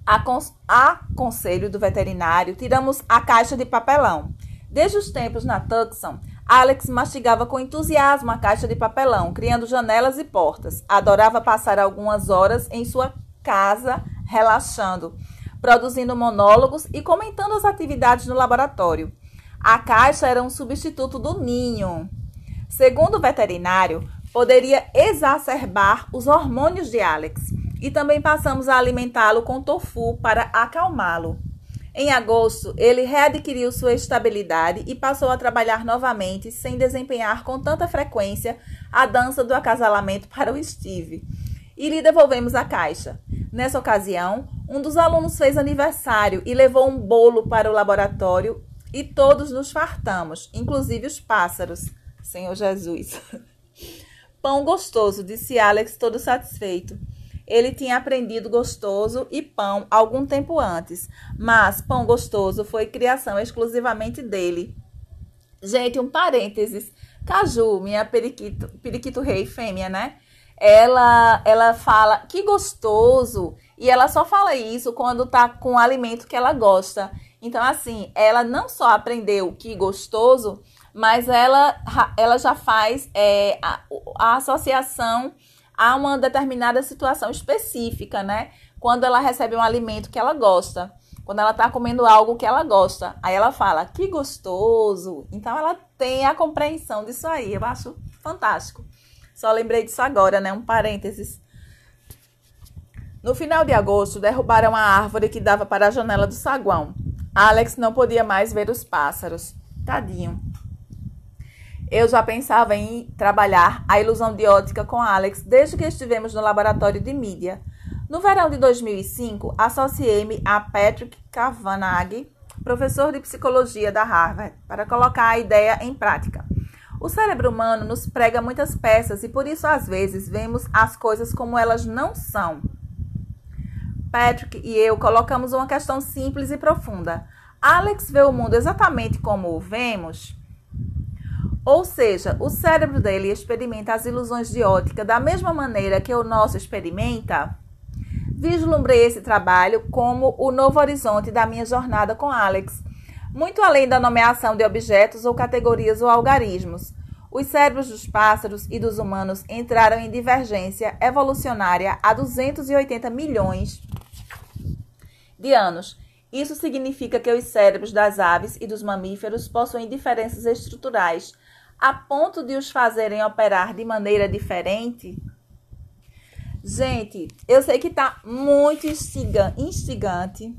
A conselho do veterinário, tiramos a caixa de papelão. Desde os tempos na Tucson, Alex mastigava com entusiasmo a caixa de papelão, criando janelas e portas. Adorava passar algumas horas em sua casa, relaxando, produzindo monólogos e comentando as atividades no laboratório. A caixa era um substituto do ninho. Segundo o veterinário, poderia exacerbar os hormônios de Alex. E também passamos a alimentá-lo com tofu para acalmá-lo. Em agosto, ele readquiriu sua estabilidade e passou a trabalhar novamente, sem desempenhar com tanta frequência a dança do acasalamento para o Steve. E lhe devolvemos a caixa. Nessa ocasião, um dos alunos fez aniversário e levou um bolo para o laboratório e todos nos fartamos, inclusive os pássaros. Senhor Jesus. Pão gostoso, disse Alex, todo satisfeito. Ele tinha aprendido gostoso e pão algum tempo antes, mas pão gostoso foi criação exclusivamente dele. Gente, um parênteses. Caju, minha periquito rei fêmea, né? Ela fala que gostoso e ela só fala isso quando tá com o alimento que ela gosta. Então, assim, ela não só aprendeu que gostoso, mas ela já faz a associação a uma determinada situação específica, né? Quando ela recebe um alimento que ela gosta, quando ela tá comendo algo que ela gosta, aí ela fala, que gostoso. Então, ela tem a compreensão disso aí, eu acho fantástico. Só lembrei disso agora, né? Um parênteses. No final de agosto, derrubaram a árvore que dava para a janela do saguão. Alex não podia mais ver os pássaros. Tadinho. Eu já pensava em trabalhar a ilusão de ótica com Alex desde que estivemos no laboratório de mídia. No verão de 2005, associei-me a Patrick Kavanagh, professor de psicologia da Harvard, para colocar a ideia em prática. O cérebro humano nos prega muitas peças e por isso, às vezes, vemos as coisas como elas não são. Patrick e eu colocamos uma questão simples e profunda. Alex vê o mundo exatamente como o vemos? Ou seja, o cérebro dele experimenta as ilusões de ótica da mesma maneira que o nosso experimenta? Vislumbrei esse trabalho como o novo horizonte da minha jornada com Alex, muito além da nomeação de objetos ou categorias ou algarismos. Os cérebros dos pássaros e dos humanos entraram em divergência evolucionária há 280 milhões de anos. Isso significa que os cérebros das aves e dos mamíferos possuem diferenças estruturais, a ponto de os fazerem operar de maneira diferente? Gente, eu sei que tá muito instigante,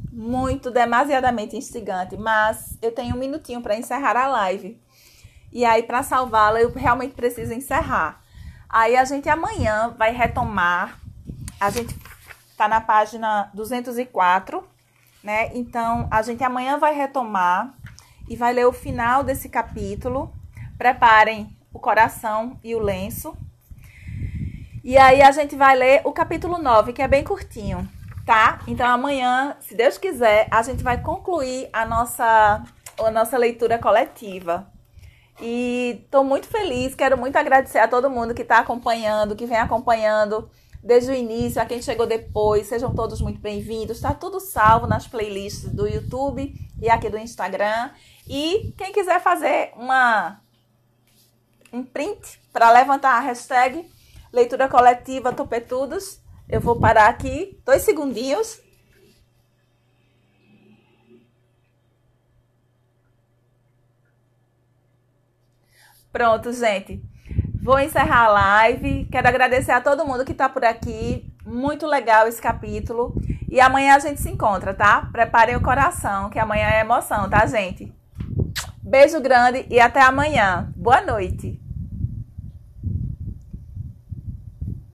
demasiadamente instigante, mas eu tenho um minutinho para encerrar a live. E aí, para salvá-la, eu realmente preciso encerrar. Aí, a gente amanhã vai retomar, a gente tá na página 204, né? Então, a gente amanhã vai retomar e vai ler o final desse capítulo. Preparem o coração e o lenço. E aí a gente vai ler o capítulo 9, que é bem curtinho, tá? Então amanhã, se Deus quiser, a gente vai concluir a nossa leitura coletiva. E tô muito feliz, quero muito agradecer a todo mundo que tá acompanhando, que vem acompanhando desde o início, a quem chegou depois. Sejam todos muito bem-vindos. Tá tudo salvo nas playlists do YouTube e aqui do Instagram. E quem quiser fazer um print para levantar a hashtag Leitura Coletiva Topetudos, eu vou parar aqui 2 segundinhos. Pronto, gente. Vou encerrar a live. Quero agradecer a todo mundo que está por aqui. Muito legal esse capítulo. E amanhã a gente se encontra, tá? Preparem o coração, que amanhã é emoção, tá, gente? Beijo grande e até amanhã. Boa noite.